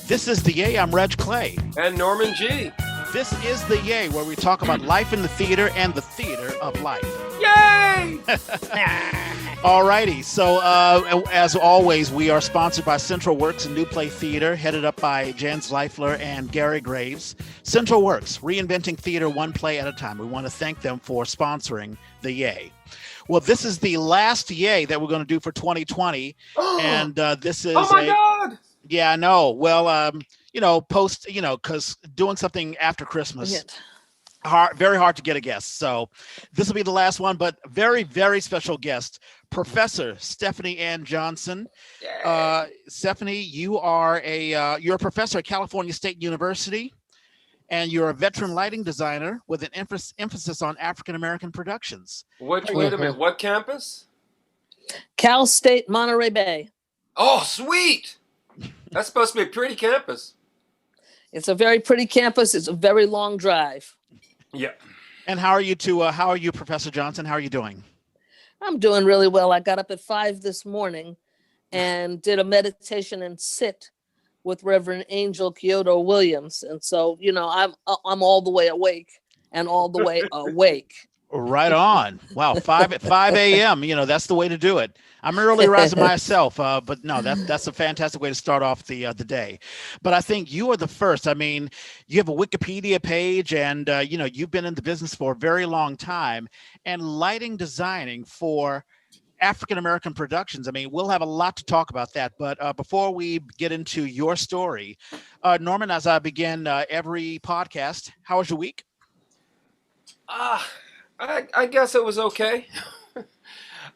This is the Yay. I'm Reg Clay. And Norman G. This is the Yay, where we talk about life in the theater and the theater of life. Yay! Alrighty, so as always, we are sponsored by Central Works and New Play Theater, headed up by Jens Leifler and Gary Graves. Central Works, reinventing theater one play at a time. We want to thank them for sponsoring the Yay. Well, this is the last Yay that we're going to do for 2020, and this is oh my God! Yeah, I know. Well, because doing something after Christmas, very hard to get a guest. So this will be the last one, but very, very special guest, Professor Stephanie Ann Johnson. Stephanie, you're a professor at California State University, and you're a veteran lighting designer with an emphasis on African-American productions. Wait a minute. What campus? Cal State Monterey Bay. Oh, sweet! That's supposed to be a pretty campus. It's a very pretty campus. It's a very long drive. Yeah. And how are you, Professor Johnson? How are you doing? I'm doing really well. I got up at 5 this morning and did a meditation and sit with Reverend Angel Kyoto Williams. And so, I'm all the way awake and all the way awake. Right on. Wow. 5 a.m. That's the way to do it. I'm an early riser myself, but no, that's a fantastic way to start off the day. But I think you are the first. I mean, you have a Wikipedia page, and you've been in the business for a very long time, and lighting designing for African American productions. I mean, we'll have a lot to talk about that. But before we get into your story, Norman, as I begin every podcast, how was your week? I guess it was okay.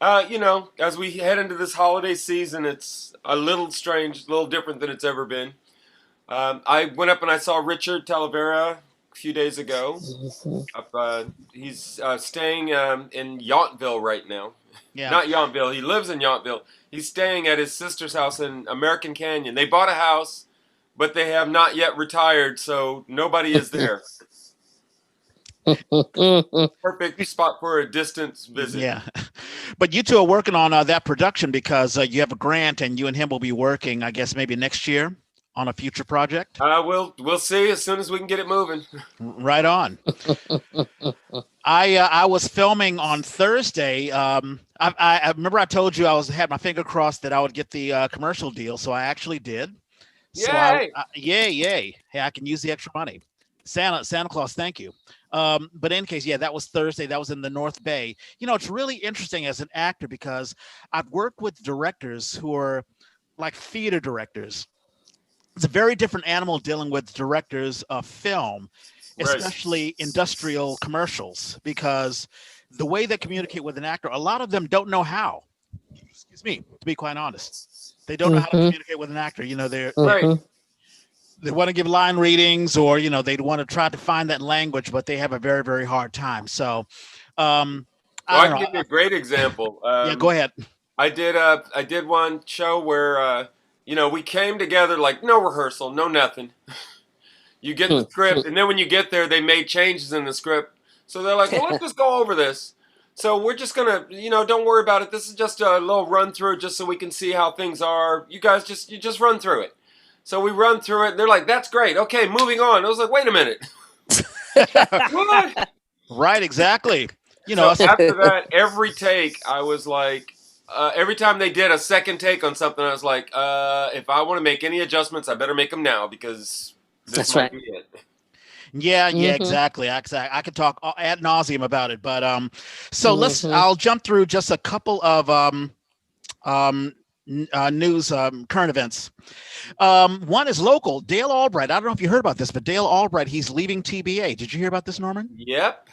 As we head into this holiday season, it's a little strange, a little different than it's ever been. I went up and I saw Richard Talavera a few days ago. He's staying in Yountville right now. Yeah. Not Yountville. He lives in Yountville. He's staying at his sister's house in American Canyon. They bought a house, but they have not yet retired, so nobody is there. Perfect spot for a distance visit. Yeah, but you two are working on that production because you have a grant, and you and him will be working, I guess, maybe next year on a future project. We'll see as soon as we can get it moving. Right on. I was filming on Thursday. I remember I told you had my finger crossed that I would get the commercial deal, so I actually did. Yay! So yay! Hey, I can use the extra money. Santa Claus, thank you. But in any case, that was Thursday. That was in the North Bay. It's really interesting as an actor because I've worked with directors who are like theater directors. It's a very different animal dealing with directors of film, especially industrial commercials, because the way they communicate with an actor, a lot of them don't know how. Excuse me, to be quite honest. They don't know how to communicate with an actor. They're Right. They want to give line readings, or they'd want to try to find that language, but they have a very, very hard time. So I can give you a great example. Go ahead. I did one show where we came together like no rehearsal, no nothing. You get the script, and then when you get there, they made changes in the script. So they're like, well, let's just go over this. So we're just gonna, don't worry about it. This is just a little run through, just so we can see how things are. You guys just run through it. So we run through it, and they're like, that's great. Okay, moving on. I was like, wait a minute. What? Right, exactly. So after that, every take, I was like, every time they did a second take on something, I was like, if I want to make any adjustments, I better make them now, because this might be it. Yeah, exactly. I could talk ad nauseum about it, but so I'll jump through just a couple of news, current events. One is local. Dale Albright. I don't know if you heard about this, but Dale Albright, he's leaving TBA. Did you hear about this, Norman? Yep.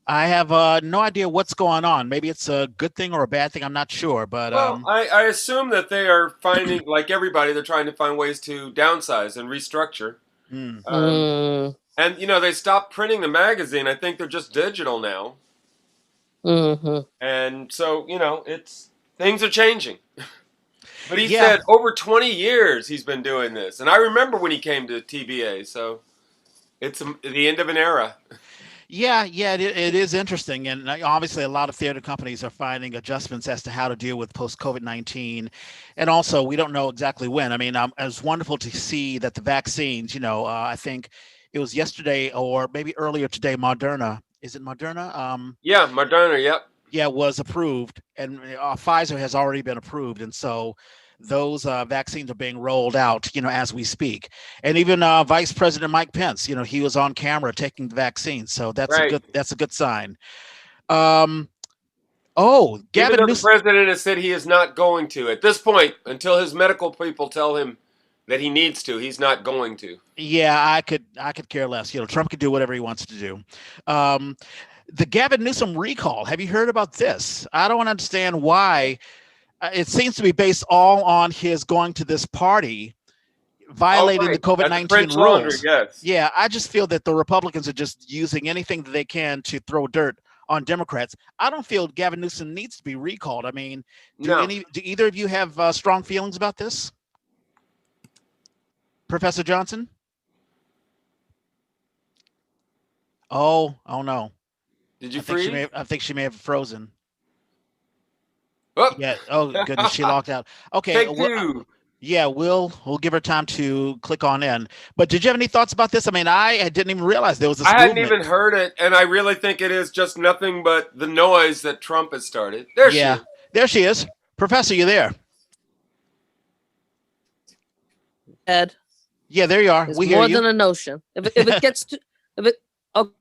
I have no idea what's going on. Maybe it's a good thing or a bad thing. I'm not sure, but I assume that they are finding, like everybody, they're trying to find ways to downsize and restructure. And they stopped printing the magazine. I think they're just digital now. And so things are changing. But he said over 20 years he's been doing this. And I remember when he came to TBA. So it's the end of an era. Yeah, it is interesting, and obviously, a lot of theater companies are finding adjustments as to how to deal with post COVID-19, and also we don't know exactly when. I mean, it was wonderful to see that the vaccines. I think it was yesterday or maybe earlier today. Moderna, is it Moderna? Yeah, Moderna. Yep. Yeah, was approved, and Pfizer has already been approved, and so those vaccines are being rolled out, as we speak. And even Vice President Mike Pence, he was on camera taking the vaccine, so Right. that's a good sign. Um, oh, Even Gavin though the Newsom. president has said he is not going to at this point, until his medical people tell him that he needs to, he's not going to. Yeah, I could care less. Trump can do whatever he wants to do. Um, the Gavin Newsom recall. Have you heard about this? I don't understand why. It seems to be based all on his going to this party, violating right. the COVID At the 19 French Laundry, rules. yes. Yeah, I just feel that the Republicans are just using anything that they can to throw dirt on Democrats. I don't feel Gavin Newsom needs to be recalled. I mean, do No. either of you have strong feelings about this? Professor Johnson? Oh no. Did you freeze? I think she may have frozen. Oh, Yeah. Oh goodness, she locked out. Okay. take Well, two. yeah, we'll give her time to click on in. But did you have any thoughts about this? I mean, I didn't even realize there was this I hadn't movement. even heard it, and I really think it is just nothing but the noise that Trump has started. There she Yeah, is. there she is. Professor, you there? Ed, Yeah, there you are. it's We hear more you. than a notion. If it gets to, if it, oh,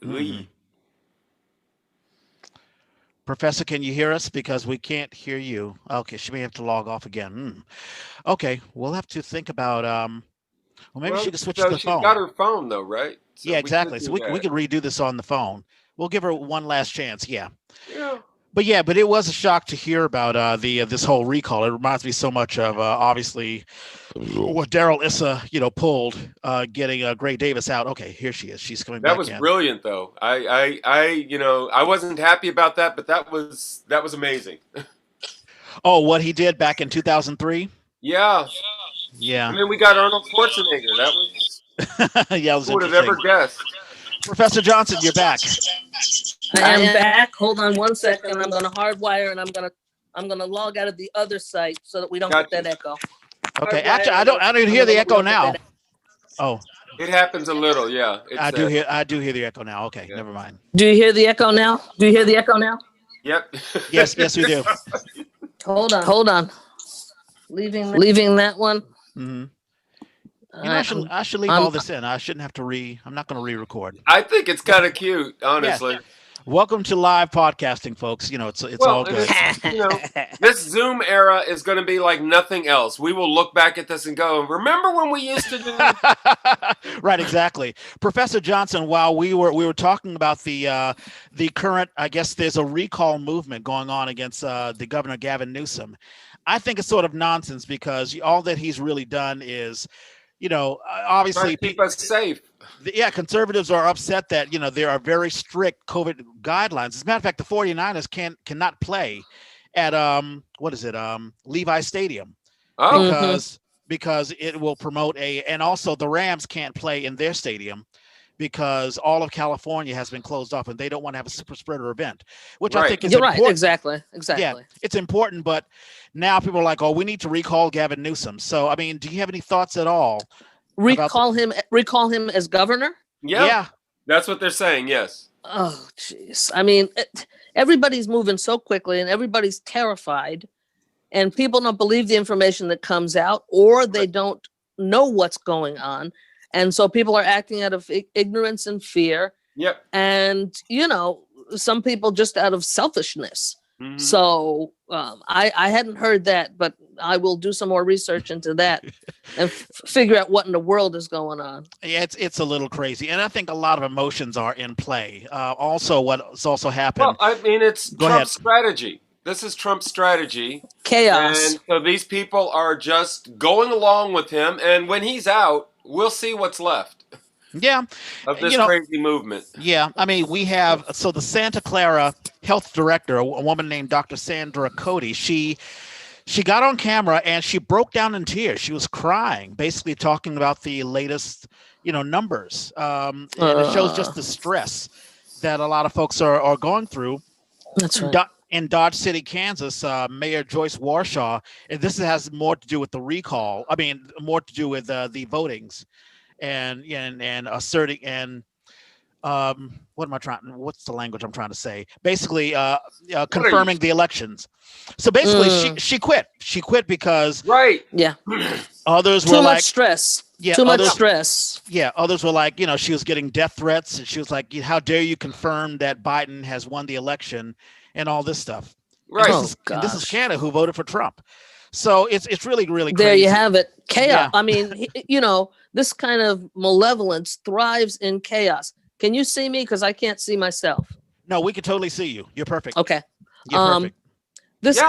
Mhm. Professor, can you hear us? Because we can't hear you. Okay, she may have to log off again. Okay, we'll have to think about well, maybe she could switch to the she's phone. got her phone though, right? So Yeah, we exactly. could So do we that. could redo this on the phone. We'll give her one last chance. Yeah. Yeah. But it was a shock to hear about the this whole recall. It reminds me so much of obviously what Daryl Issa pulled getting Gray Davis out. Okay, here she is. She's coming That back was in. brilliant, though. I wasn't happy about that, but that was amazing. Oh, what he did back in 2003. Yeah. Yeah. And then we got Arnold Schwarzenegger. That was Yeah, it was who would have interesting. ever guessed? Professor Johnson, you're back. I am back. Hold on one second. I'm going to hardwire and I'm gonna log out of the other site so that we don't get that echo. Okay. Actually, I don't even hear the echo now. Oh, It happens a little, yeah. I do hear the echo now. Okay, Yeah. never mind. Do you hear the echo now? Yep. Yes, we do. Hold on. Leaving that one. Mm-hmm. I should leave all this in. I shouldn't have to I'm not going to re-record. I think it's kind of cute, honestly. Yeah. Welcome to live podcasting, folks. It's all good. This Zoom era is going to be like nothing else. We will look back at this and go, remember when we used to do? Right, exactly. Professor Johnson, while we were talking about the current, I guess there's a recall movement going on against the Governor Gavin Newsom. I think it's sort of nonsense because all that he's really done is, obviously keep us safe. Yeah, conservatives are upset that there are very strict COVID guidelines. As a matter of fact, the 49ers cannot play at Levi Stadium because it will promote and also the Rams can't play in their stadium because all of California has been closed off and they don't want to have a super spreader event, which I think is important. Right, exactly. Yeah, it's important, but now people are like, oh, we need to recall Gavin Newsom. So, I mean, do you have any thoughts at all? Recall him as governor? Yeah. That's what they're saying, yes. Oh, jeez. I mean, everybody's moving so quickly and everybody's terrified and people don't believe the information that comes out or they don't know what's going on. And so people are acting out of ignorance and fear. Yep. And, some people just out of selfishness. Mm-hmm. So I hadn't heard that, but I will do some more research into that and figure out what in the world is going on. Yeah, it's a little crazy, and I think a lot of emotions are in play. Also, what's also happened. Well, I mean, it's Trump's strategy. This is Trump's strategy. Chaos. And so these people are just going along with him, and when he's out, we'll see what's left. Yeah, of this crazy movement. Yeah, I mean, we have the Santa Clara health director, a woman named Dr. Sandra Cody. She she got on camera and she broke down in tears. She was crying, basically talking about the latest, numbers. And it shows just the stress that a lot of folks are going through. That's right. In Dodge City, Kansas, Mayor Joyce Warshaw, and this has more to do with the recall. I mean, more to do with the votings and asserting and what's the language I'm trying to say? Basically, confirming the elections. So basically, she quit. She quit because Yeah. others Too were much like stress. Yeah, Too much others- stress. yeah, others were like, she was getting death threats, and she was like, "How dare you confirm that Biden has won the election?" and all this stuff. Right. And this is Canada who voted for Trump. So it's really really crazy. There you have it. Chaos. Yeah. I mean, this kind of malevolence thrives in chaos. Can you see me? Because I can't see myself. No, we can totally see you. You're perfect. Okay. You're perfect. This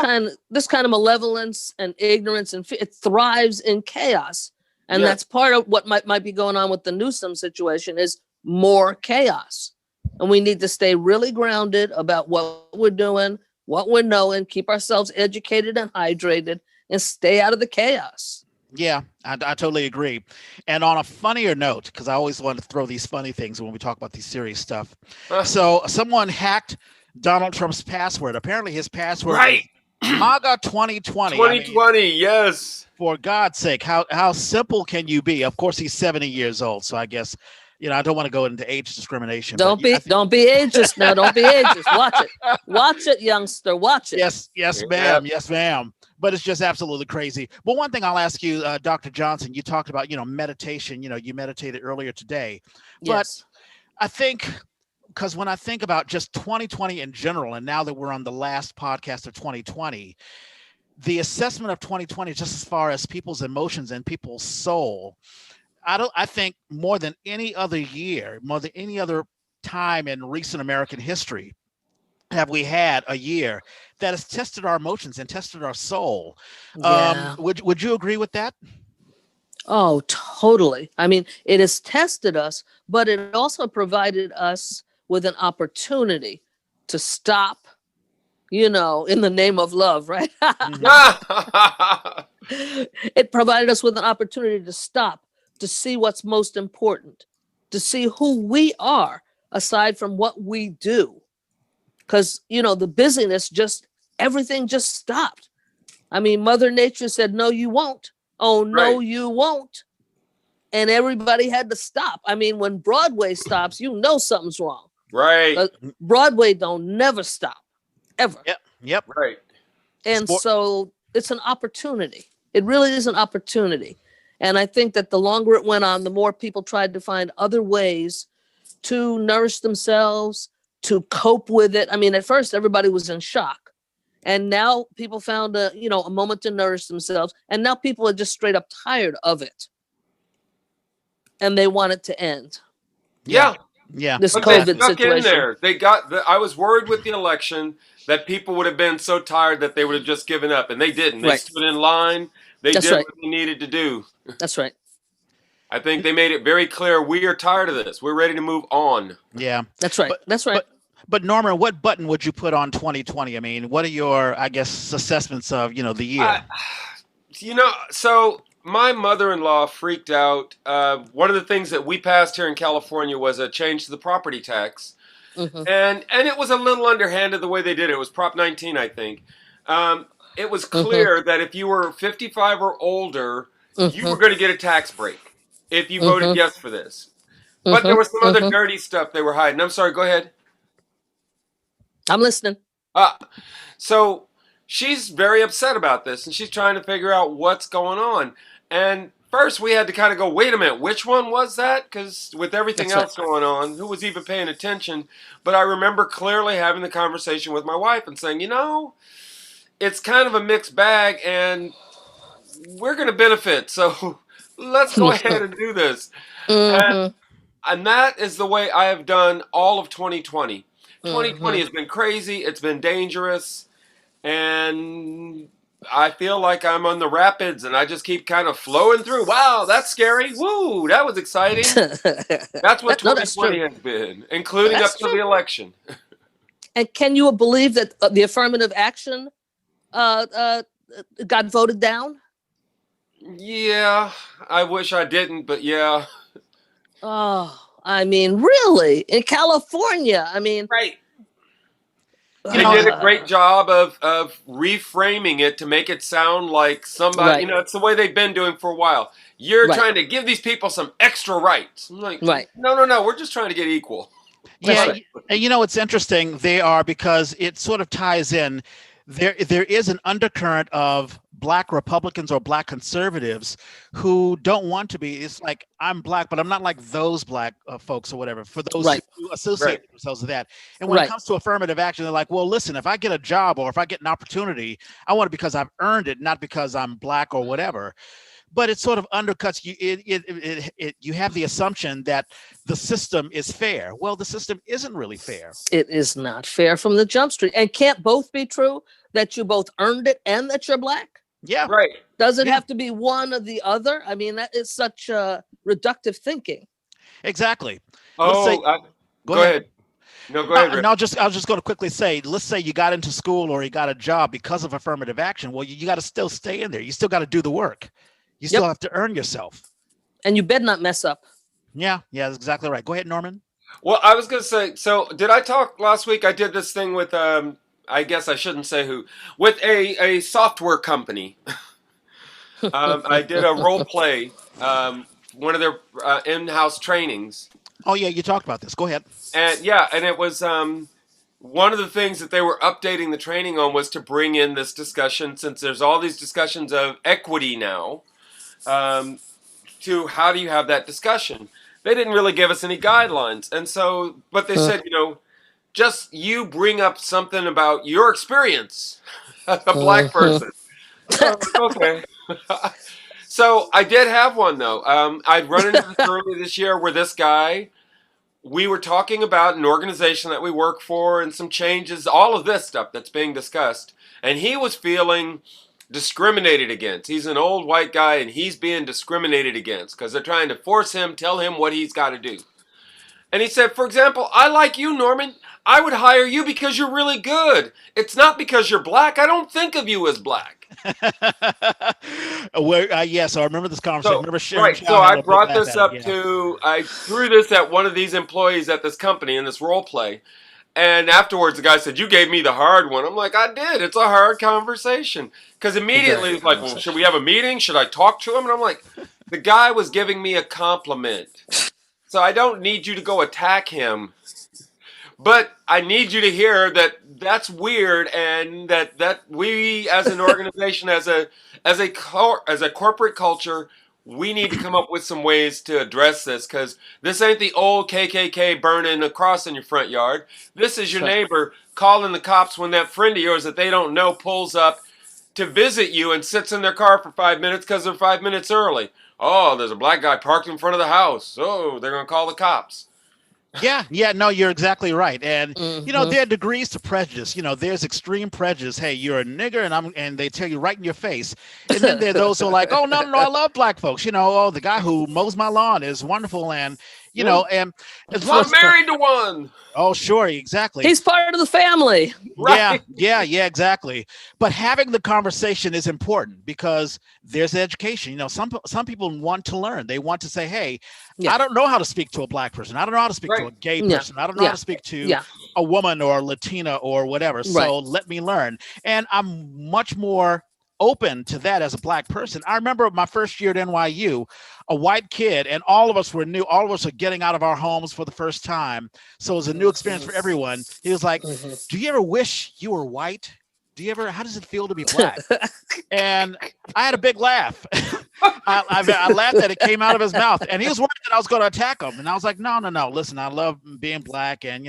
kind of malevolence and ignorance and it thrives in chaos, and that's part of what might be going on with the Newsom situation is more chaos, and we need to stay really grounded about what we're doing, what we're knowing, keep ourselves educated and hydrated, and stay out of the chaos. Yeah, I totally agree. And on a funnier note, because I always want to throw these funny things when we talk about these serious stuff. So someone hacked Donald Trump's password. Apparently his password is MAGA 2020. 2020, yes. For God's sake, how simple can you be? Of course, he's 70 years old, so I guess I don't want to go into age discrimination. Don't be ageist now. Don't be ageist. Watch it, youngster. Watch it. Yes, ma'am. Yes, ma'am. But it's just absolutely crazy. But one thing I'll ask you, Dr. Johnson, you talked about meditation. You meditated earlier today, but I think. Because when I think about just 2020 in general, and now that we're on the last podcast of 2020, the assessment of 2020, just as far as people's emotions and people's soul, I think more than any other year, more than any other time in recent American history, have we had a year that has tested our emotions and tested our soul. Yeah. Would you agree with that? Oh, totally. I mean, it has tested us, but it also provided us with an opportunity to stop, in the name of love, right? It provided us with an opportunity to stop, to see what's most important, to see who we are aside from what we do. Because, the busyness everything just stopped. I mean, Mother Nature said, no, you won't. Oh, no, you won't. And everybody had to stop. I mean, when Broadway stops, something's wrong. Right. Broadway don't never stop, ever. Yep. Right. And so it's an opportunity. It really is an opportunity. And I think that the longer it went on, the more people tried to find other ways to nourish themselves, to cope with it. I mean, at first everybody was in shock. And now people found a moment to nourish themselves. And now people are just straight up tired of it. And they want it to end. Yeah. Yeah. This But COVID they stuck situation. in there. I was worried with the election that people would have been so tired that they would have just given up, and they didn't. They stood in line. They did what they needed to do. That's right. I think they made it very clear we are tired of this. We're ready to move on. Yeah. That's right. That's right. But Norman, what button would you put on 2020? I mean, what are your, I guess, assessments of, the year? So my mother-in-law freaked out. One of the things that we passed here in California was a change to the property tax. Mm-hmm. And it was a little underhanded the way they did it. It was Prop 19, I think. It was clear that if you were 55 or older, you were going to get a tax break if you voted yes for this. But there was some other dirty stuff they were hiding. I'm sorry, go ahead. I'm listening. So she's very upset about this, and she's trying to figure out what's going on. And first we had to kind of go, wait a minute, which one was that? Because with everything else going on, who was even paying attention? But I remember clearly having the conversation with my wife and saying, it's kind of a mixed bag, and we're going to benefit. So let's go ahead and do this. And that is the way I have done all of 2020. 2020 has been crazy. It's been dangerous. And I feel like I'm on the rapids and I just keep kind of flowing through. Wow, that's scary. Woo, that was exciting. That's what 2020 has been, including up to the election. And can you believe that the affirmative action got voted down? Yeah, I wish I didn't, but yeah. Oh, I mean, really? In California? I mean, Right. You They know, did a great job of reframing it to make it sound like somebody, right, it's the way they've been doing for a while. You're right, trying to give these people some extra rights. I'm like, right. no, we're just trying to get equal. That's yeah, right. and it's interesting. They are, because it sort of ties in. There is an undercurrent of Black Republicans or Black conservatives who don't want to be. It's like, I'm Black, but I'm not like those Black folks or whatever. For those Right, who associate Right. themselves with that, and when it right. comes to affirmative action, they're like, well, listen, if I get a job or if I get an opportunity, I want it because I've earned it, not because I'm Black or whatever. But it sort of undercuts you. You have the assumption that the system is fair. Well, the system isn't really fair. It is not fair from the jump street. And can't both be true, that you both earned it and that you're Black? Yeah, Right. Does it Yeah. have to be one or the other? I mean, that is such reductive thinking. exactly. Let's say, go Go ahead. ahead. No, go No, ahead, Rick. and I was just going to quickly say, let's say you got into school or you got a job because of affirmative action. Well, you got to still stay in there. You still got to do the work. You still have to earn yourself. And you better not mess up. Yeah, that's exactly right. Go ahead, Norman. Well, I was going to say, so did I talk last week? I did this thing with, I guess I shouldn't say who, with a software company. I did a role play, one of their in-house trainings. Oh yeah, you talked about this. Go ahead. And yeah, and it was one of the things that they were updating the training on was to bring in this discussion, since there's all these discussions of equity now, to how do you have that discussion? They didn't really give us any guidelines. And so, but they said, just you bring up something about your experience as a Black person. Okay. So I did have one though. I'd run into this earlier this year where this guy, we were talking about an organization that we work for and some changes, all of this stuff that's being discussed. And he was feeling discriminated against. He's an old white guy and he's being discriminated against because they're trying to force him, tell him what he's got to do. And he said, for example, I like you, Norman. I would hire you because you're really good. It's not because you're Black. I don't think of you as Black. Yes, I remember this conversation. I remember sharing. Right. So I brought this up to, I threw this at one of these employees at this company in this role play. And afterwards, the guy said, you gave me the hard one. I'm like, I did. It's a hard conversation. Because immediately he's like, well, should we have a meeting? Should I talk to him? And I'm like, the guy was giving me a compliment. So I don't need you to go attack him. But I need you to hear that that's weird, and that we as an organization, as a corporate culture, we need to come up with some ways to address this, because this ain't the old KKK burning a cross in your front yard. This is your neighbor calling the cops when that friend of yours that they don't know pulls up to visit you and sits in their car for 5 minutes because they're 5 minutes early. Oh, there's a Black guy parked in front of the house. Oh, they're going to call the cops. Yeah, no, you're exactly right. And there are degrees to prejudice. There's extreme prejudice. Hey, you're a nigger, and they tell you right in your face. And then there are those who are like, oh, no, I love Black folks. Oh, the guy who mows my lawn is wonderful, and and as I'm married to one. Oh, sure, exactly. He's part of the family. Right. Yeah, exactly. But having the conversation is important because there's education. Some people want to learn. They want to say, hey, I don't know how to speak to a Black person. I don't know how to speak to a gay person. I don't know how to speak to a woman or a Latina or whatever. So let me learn. And I'm much more open to that as a Black person. I remember my first year at NYU, a white kid, and all of us were new. All of us are getting out of our homes for the first time. So it was a new experience for everyone. He was like, do you ever wish you were white? How does it feel to be Black? And I had a big laugh. I laughed that it came out of his mouth, and he was worried that I was going to attack him. And I was like, no. Listen, I love being Black, and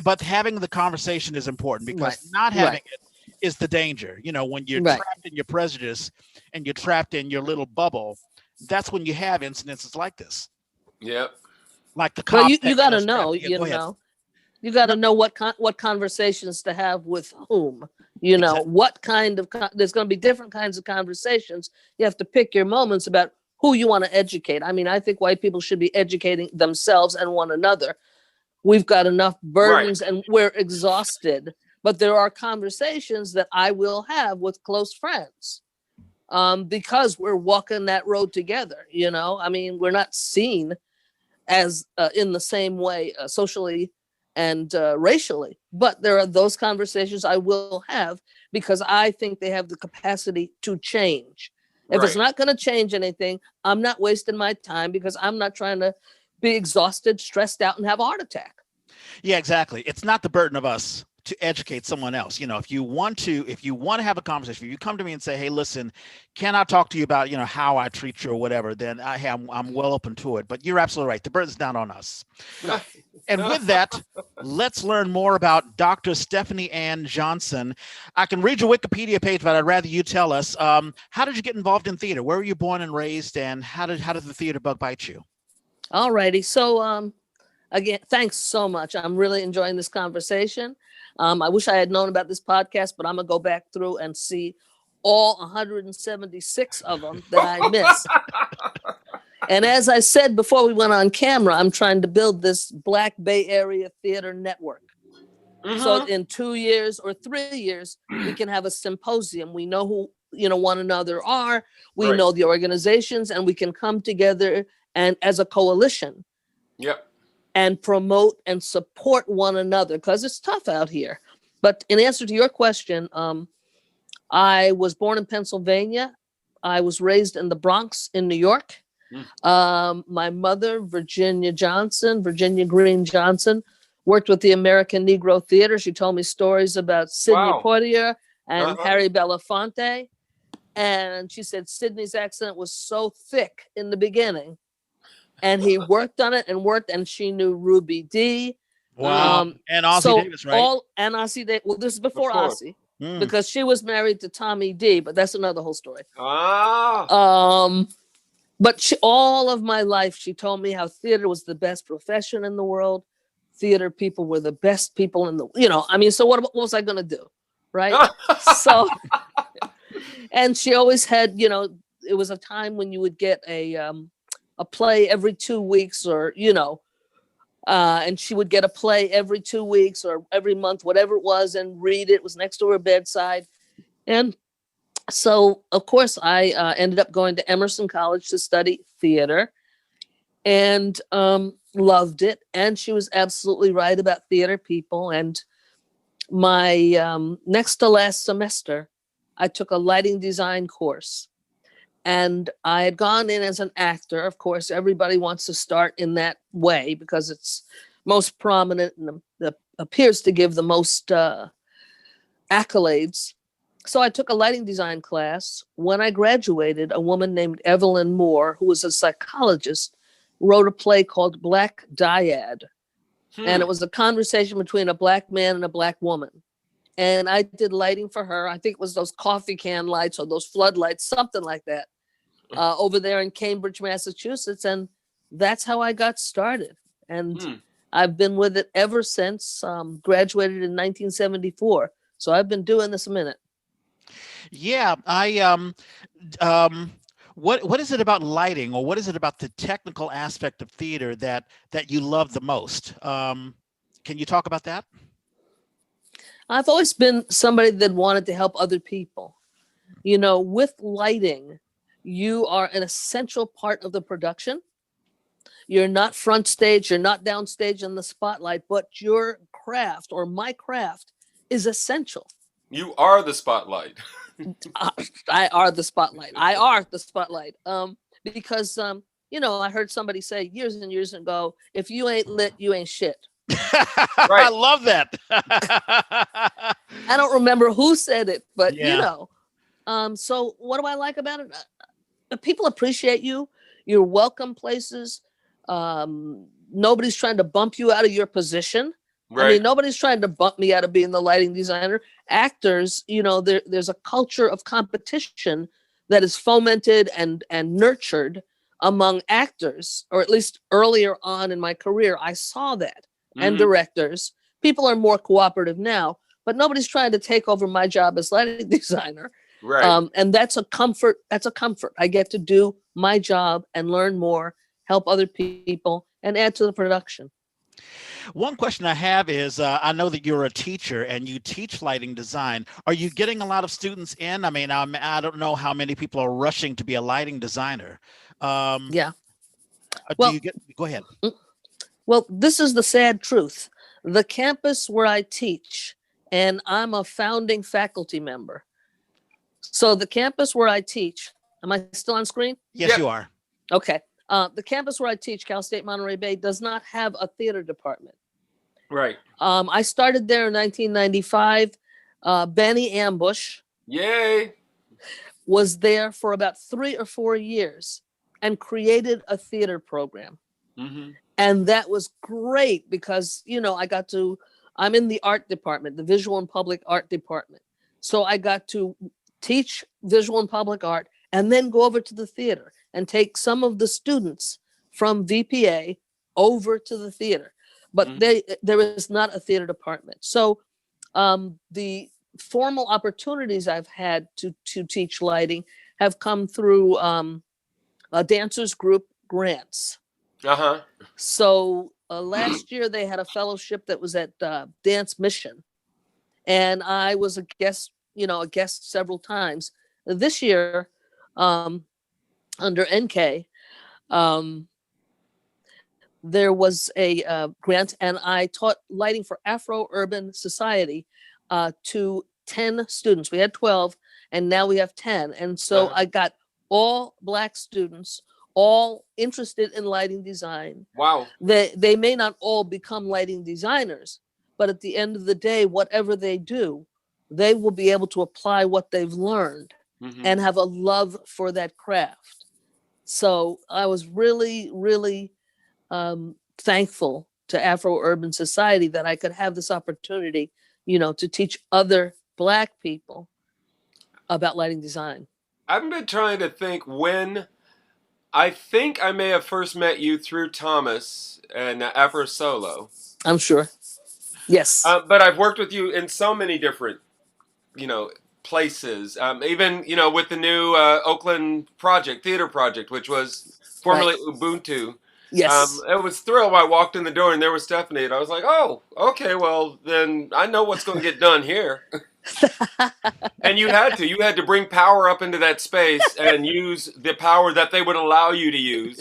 but having the conversation is important, because not having it is the danger. When you're trapped in your prejudice and you're trapped in your little bubble, that's when you have incidences like this. Yep. Like the Well, cop. you got to know, you got to know what conversations to have with whom. What kind of there's going to be different kinds of conversations. You have to pick your moments about who you want to educate. I mean, I think white people should be educating themselves and one another. We've got enough burdens and we're exhausted but there are conversations that I will have with close friends, because we're walking that road together. I mean, we're not seen as in the same way, socially and racially, but there are those conversations I will have because I think they have the capacity to change. If it's Right. not going to change anything, I'm not wasting my time because I'm not trying to be exhausted, stressed out, and have a heart attack. Yeah, exactly. It's not the burden of us to educate someone else. If you want to have a conversation, if you come to me and say, hey, listen, can I talk to you about, how I treat you or whatever, then I'm well open to it. But you're absolutely right. The burden's not on us. No. And with that, let's learn more about Dr. Stephanie Ann Johnson. I can read your Wikipedia page, but I'd rather you tell us, how did you get involved in theater? Where were you born and raised, and how did the theater bug bite you? All righty. So, again, thanks so much. I'm really enjoying this conversation. I wish I had known about this podcast, but I'm going to go back through and see all 176 of them that I missed. And as I said before we went on camera, I'm trying to build this Black Bay Area theater network. Mm-hmm. So in 2 years or 3 years, we can have a symposium. We know who, one another are. We Right. know the organizations, and we can come together and as a coalition. Yep. And promote and support one another, because it's tough out here. But in answer to your question, I was born in Pennsylvania. I was raised in the Bronx in New York. My mother, Virginia Green Johnson, worked with the American Negro Theater. She told me stories about Sidney Wow. Poitier and Uh-huh. Harry Belafonte. And she said Sidney's accent was so thick in the beginning. And he worked on it and she knew Ruby Dee. Wow. And Ossie Davis, right? And Ossie Davis. Well, this is before Of course. Ossie, Mm. because she was married to Tommy D, but that's another whole story. Ah. But all of my life, she told me how theater was the best profession in the world. Theater people were the best people in the, so what was I going to do? Right. So, and she always had, it was a time when you would get a play every 2 weeks, or, and she would get a play every 2 weeks or every month, whatever it was, and read it. It was next to her bedside. And so, of course, I ended up going to Emerson College to study theater, and loved it. And she was absolutely right about theater people. And my next to last semester, I took a lighting design course. And I had gone in as an actor. Of course, everybody wants to start in that way because it's most prominent and appears to give the most accolades. So I took a lighting design class. When I graduated, a woman named Evelyn Moore, who was a psychologist, wrote a play called Black Dyad. And it was a conversation between a Black man and a Black woman. And I did lighting for her. I think it was those coffee can lights or those floodlights, something like that, over there in Cambridge, Massachusetts. And that's how I got started. And I've been with it ever since. Graduated in 1974. So I've been doing this a minute. Yeah, what is it about lighting, or what is it about the technical aspect of theater that you love the most? Can you talk about that? I've always been somebody that wanted to help other people. With lighting, you are an essential part of the production. You're not front stage, you're not downstage in the spotlight, but your craft, or my craft, is essential. You are the spotlight. I are the spotlight. I are the spotlight. Because I heard somebody say years and years ago, if you ain't lit, you ain't shit. Right. I love that. I don't remember who said it, but yeah. So what do I like about it? People appreciate you. You're welcome places. Nobody's trying to bump you out of your position. Right. I mean, nobody's trying to bump me out of being the lighting designer. Actors, there's a culture of competition that is fomented and nurtured among actors, or at least earlier on in my career, I saw that. And directors. People are more cooperative now, but nobody's trying to take over my job as lighting designer. Right. And that's a comfort. I get to do my job and learn more, help other people, and add to the production. One question I have is, I know that you're a teacher and you teach lighting design. Are you getting a lot of students in? I mean, I don't know how many people are rushing to be a lighting designer. Um, Yeah. do Well, you get? Go ahead. mm, well, this is the sad truth. The campus where I teach, and I'm a founding faculty member. So the campus where I teach, am I still on screen? Yes, Yep. you are. Okay. The campus where I teach, Cal State Monterey Bay, does not have a theater department. Right. I started there in 1995. Benny Ambush Yay. was there for about 3 or 4 years and created a theater program. Mm-hmm. And that was great because, I'm in the art department, the visual and public art department. So I got to teach visual and public art and then go over to the theater and take some of the students from VPA over to the theater. But Mm-hmm. there is not a theater department. So the formal opportunities I've had to teach lighting have come through a dancers group grants. Uh-huh. So last year they had a fellowship that was at Dance Mission, and I was a guest, several times. This year, under NK, um, there was a grant, and I taught lighting for Afro Urban Society to 10 students. We had 12, and now we have 10. And so Uh-huh. I got all Black students, all interested in lighting design. Wow. They may not all become lighting designers, but at the end of the day, whatever they do, they will be able to apply what they've learned Mm-hmm. and have a love for that craft. So I was really, really thankful to Afro Urban Society that I could have this opportunity, to teach other Black people about lighting design. I've been trying to think when. I think I may have first met you through Thomas and Afro Solo. I'm sure. Yes. But I've worked with you in so many different, places. Even, with the new Oakland theater project, which was formerly Right. Ubuntu. Yes. It was thrilled when I walked in the door and there was Stephanie, and I was like, oh, okay, well, then I know what's going to get done here. And you had to bring power up into that space and use the power that they would allow you to use.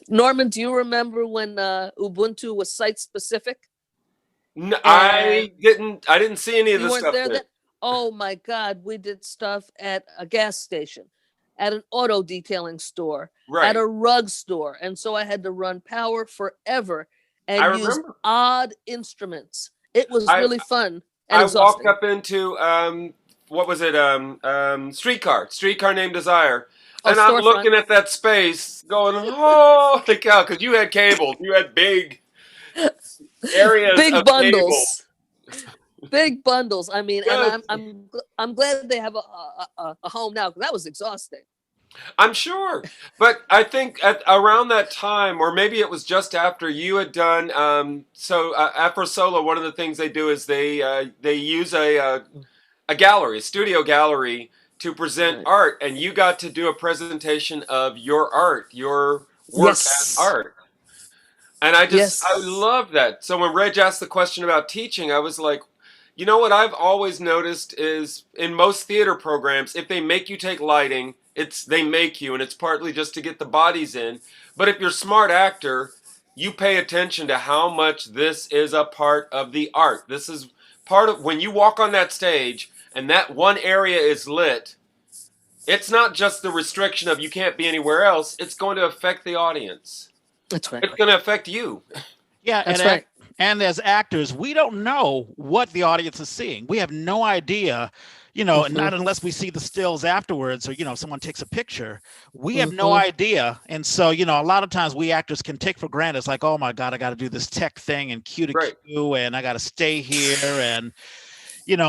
Norman, do you remember when Ubuntu was site specific? I didn't see any of You the weren't stuff there there. then? Oh my God, we did stuff at a gas station, at an auto detailing store, Right. at a rug store. And so I had to run power forever I and use remember. odd instruments. It was I really fun and I walked exhausting. up into what was it? Streetcar Named Desire. Oh, And I'm storefront. looking at that space going, holy cow, because you had cables. You had big areas Big of cable. bundles. Big bundles. I mean, Yes. and I'm glad they have a home now, because that was exhausting. I'm sure. But I think around that time, or maybe it was just after, you had done, Afro Solo, one of the things they do is they use a gallery, a studio gallery, to present Right. art, and you got to do a presentation of your art, your work as Yes. art. And I Yes. love that. So when Reg asked the question about teaching, I was like, you know what I've always noticed is in most theater programs, if they make you take lighting, they make you, and it's partly just to get the bodies in. But if you're a smart actor, you pay attention to how much this is a part of the art. This is part of when you walk on that stage and that one area is lit. It's not just the restriction of you can't be anywhere else. It's going to affect the audience. That's right. It's going to affect you. Yeah, That's right. And as actors, we don't know what the audience is seeing. We have no idea, Mhm. not unless we see the stills afterwards, or someone takes a picture. We have no Mhm. idea, and so a lot of times we actors can take for granted. It's like, oh my God, I got to do this tech thing and cue to Right. cue, and I got to stay here, and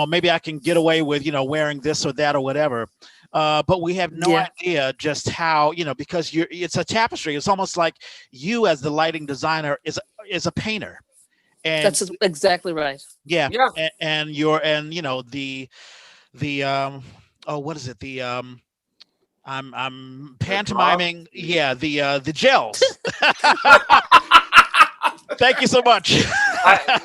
maybe I can get away with wearing this or that or whatever. But we have no Yeah. idea just how, because it's a tapestry. It's almost like you as the lighting designer is a painter. And That's exactly right. yeah, Yeah. and the what is it? I'm pantomiming. Yeah, the gels. Thank you so much. I,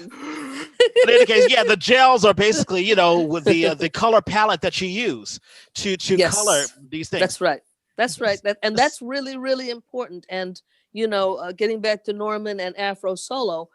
But in any case, yeah, the gels are basically, with the color palette that you use to color Yes, these things. that's right. That's right. And that's really, really important. And, getting back to Norman and Afro Solo,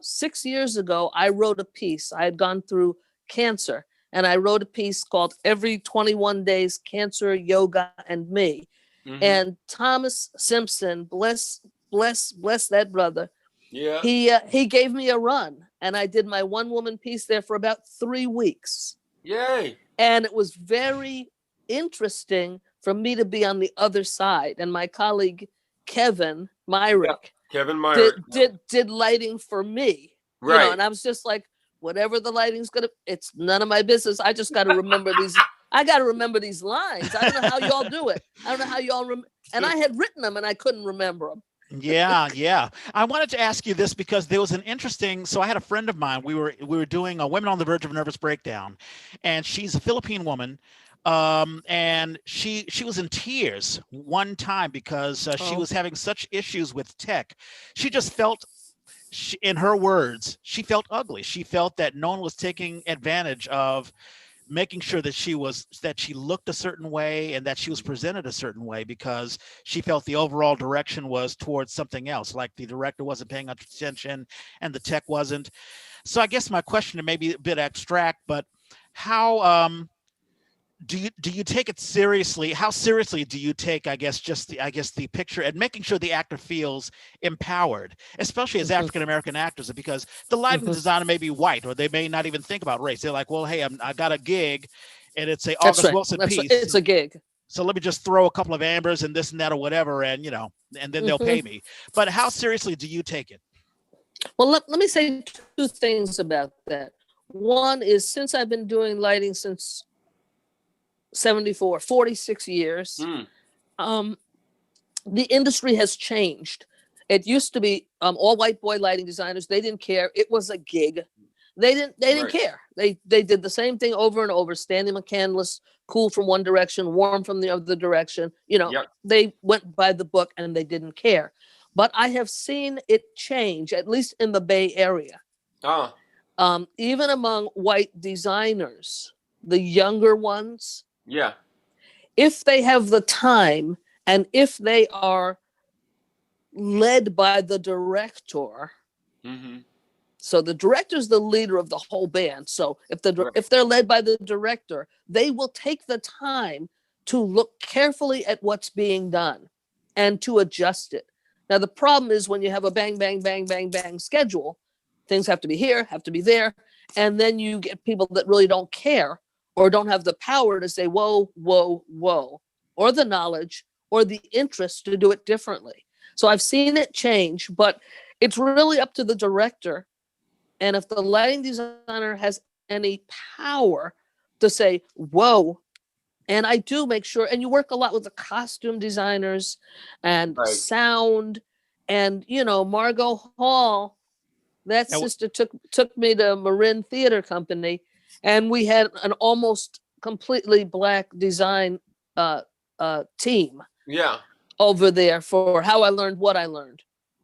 6 years ago, I wrote a piece. I had gone through cancer, and I wrote a piece called Every 21 Days Cancer, Yoga, and Me. mhm. And Thomas Simpson, bless that brother, Yeah. he gave me a run, and I did my one woman piece there for about 3 weeks. Yay. And it was very interesting for me to be on the other side. And my colleague Kevin Yeah. Myrick Kevin Meyer. did lighting for me. Right. And I was just like, whatever the lighting's gonna, it's none of my business. I just got to remember these. I got to remember these lines. I don't know how y'all do it. I don't know how y'all and I had written them and I couldn't remember them. Yeah. I wanted to ask you this because there was an interesting. So I had a friend of mine. We were doing a Women on the Verge of a Nervous Breakdown, and she's a Philippine woman, and she was in tears one time because she Oh. was having such issues with tech. She just felt. In her words, she felt ugly. She felt that no one was taking advantage of making sure that she looked a certain way and that she was presented a certain way because she felt the overall direction was towards something else, like the director wasn't paying attention and the tech wasn't. So I guess my question may be a bit abstract, but how do you take it seriously? How seriously do you take, I guess the picture and making sure the actor feels empowered, especially as African American actors, because the lighting designer may be white or they may not even think about race. They're like, well, hey, I got a gig, and it's a That's August right. Wilson That's right. piece. It's a gig. So let me just throw a couple of ambers and this and that or whatever, and then they'll pay me. But how seriously do you take it? Well, let me say two things about that. One is, since I've been doing lighting since 46 years, the industry has changed. It used to be all white boy lighting designers. They didn't care. It was a gig. They didn't Right. care. They did the same thing over and over, standing McCandless, cool from one direction, warm from the other direction. Yep. They went by the book and they didn't care. But I have seen it change, at least in the Bay Area. Ah. Even among white designers, the younger ones, Yeah. if they have the time and if they are led by the director, Mm-hmm. so the director's the leader of the whole band. So if they're led by the director, they will take the time to look carefully at what's being done and to adjust it. Now, the problem is when you have a bang, bang, bang, bang, bang schedule, things have to be here, have to be there. And then you get people that really don't care or don't have the power to say, whoa, whoa, whoa, or the knowledge or the interest to do it differently. So I've seen it change, but it's really up to the director. And if the lighting designer has any power to say, whoa, and I do make sure, and you work a lot with the costume designers and Right. sound, and Margot Hall, that Now, sister took me to Marin Theater Company, and we had an almost completely black design team Yeah. over there for how I learned what I learned.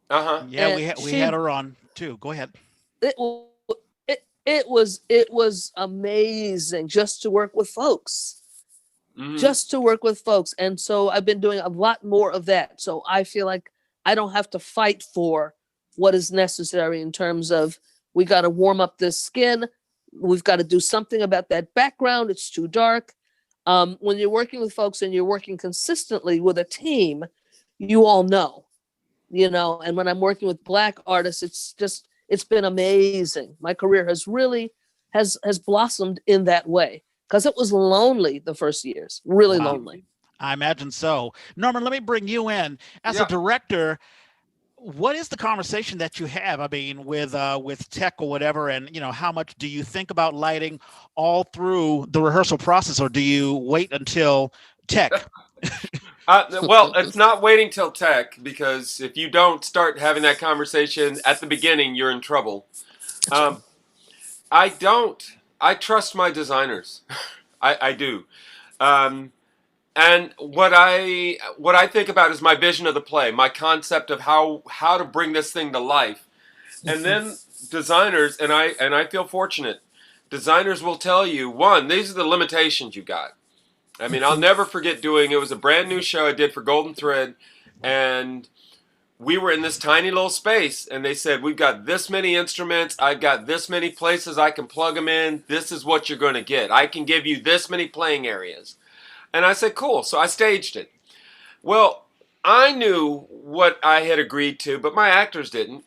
Uh-huh. yeah, And we had her on too. Go ahead. It was amazing just to work with folks. Mhm. Just to work with folks. And so I've been doing a lot more of that. So I feel like I don't have to fight for what is necessary in terms of, we got to warm up this skin. We've got to do something about that background. It's too dark. When you're working with folks and you're working consistently with a team, you all know, and when I'm working with black artists, it's been amazing. My career has really has blossomed in that way, because it was lonely the first years, really Wow. lonely. I imagine so. Norman, let me bring you in as a Yeah. director. What is the conversation that you have? I mean, with tech or whatever, and how much do you think about lighting all through the rehearsal process, or do you wait until tech? Well, it's not waiting till tech, because if you don't start having that conversation at the beginning, you're in trouble. I don't. I trust my designers. I do. And what I think about is my vision of the play, my concept of how to bring this thing to life. And then designers, and I feel fortunate. Designers will tell you, one, these are the limitations you got. I mean, I'll never forget doing, it was a brand new show I did for Golden Thread, and we were in this tiny little space, and they said, we've got this many instruments, I've got this many places I can plug them in, this is what you're going to get. I can give you this many playing areas. And I said, cool. So I staged it. Well, I knew what I had agreed to, but my actors didn't.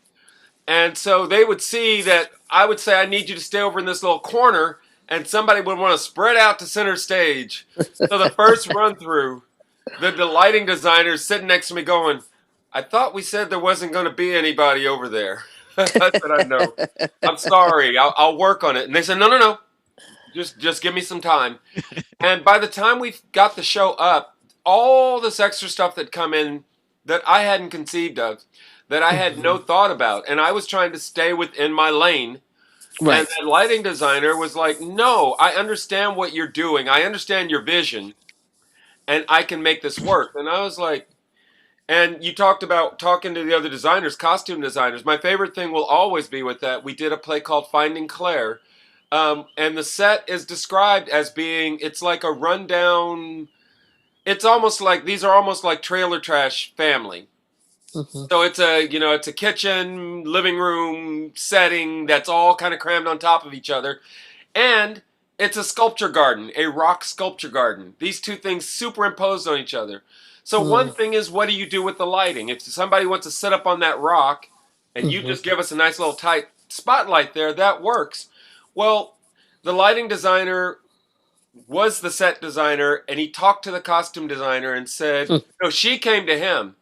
And so they would see that I would say, I need you to stay over in this little corner, and somebody would want to spread out to center stage. So the first run through, the lighting designer's sitting next to me going, I thought we said there wasn't going to be anybody over there. I said, I know. I'm sorry. I'll work on it. And they said, no. Just give me some time. And by the time we got the show up, all this extra stuff that come in that I hadn't conceived of, that I had no thought about, and I was trying to stay within my lane. Right. And that lighting designer was like, no, I understand what you're doing. I understand your vision, and I can make this work. And I was like, and you talked about talking to the other designers, costume designers. My favorite thing will always be with that. We did a play called Finding Claire. And the set is described as being, it's like a rundown, it's almost like, these are almost like trailer trash family. So it's a kitchen, living room setting that's all kind of crammed on top of each other. And it's a sculpture garden, a rock sculpture garden. These two things superimposed on each other. So one thing is, what do you do with the lighting? If somebody wants to sit up on that rock and you just give us a nice little tight spotlight there, that works. Well, the lighting designer was the set designer, and he talked to the costume designer and said, no, she came to him.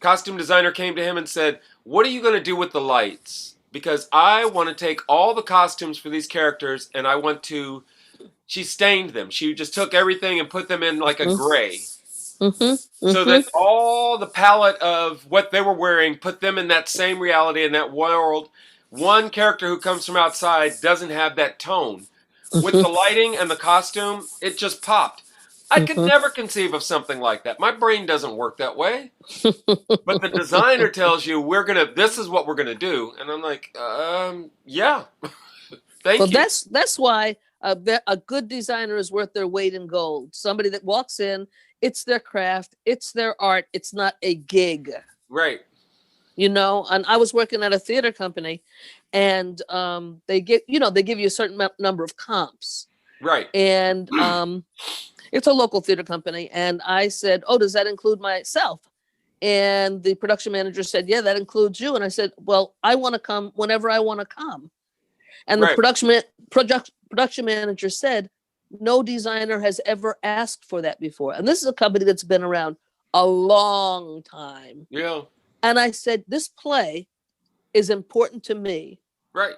Costume designer came to him and said, what are you going to do with the lights? Because I want to take all the costumes for these characters, and I want to, she stained them. She just took everything and put them in like a gray. So that all the palette of what they were wearing, put them in that same reality, in that world. One character who comes from outside doesn't have that tone. With the lighting and the costume, it just popped. I could never conceive of something like that. My brain doesn't work that way. But the designer tells you, this is what we're gonna do. And I'm like, yeah. Thank you. Well, that's why a good designer is worth their weight in gold. Somebody that walks in, it's their craft, it's their art, it's not a gig. Right. And I was working at a theater company, and they give you a certain number of comps. Right. And it's a local theater company. And I said, oh, does that include myself? And the production manager said, yeah, that includes you. And I said, well, I want to come whenever I want to come. And the production manager said, no designer has ever asked for that before. And this is a company that's been around a long time. Yeah. And I said, this play is important to me. Right.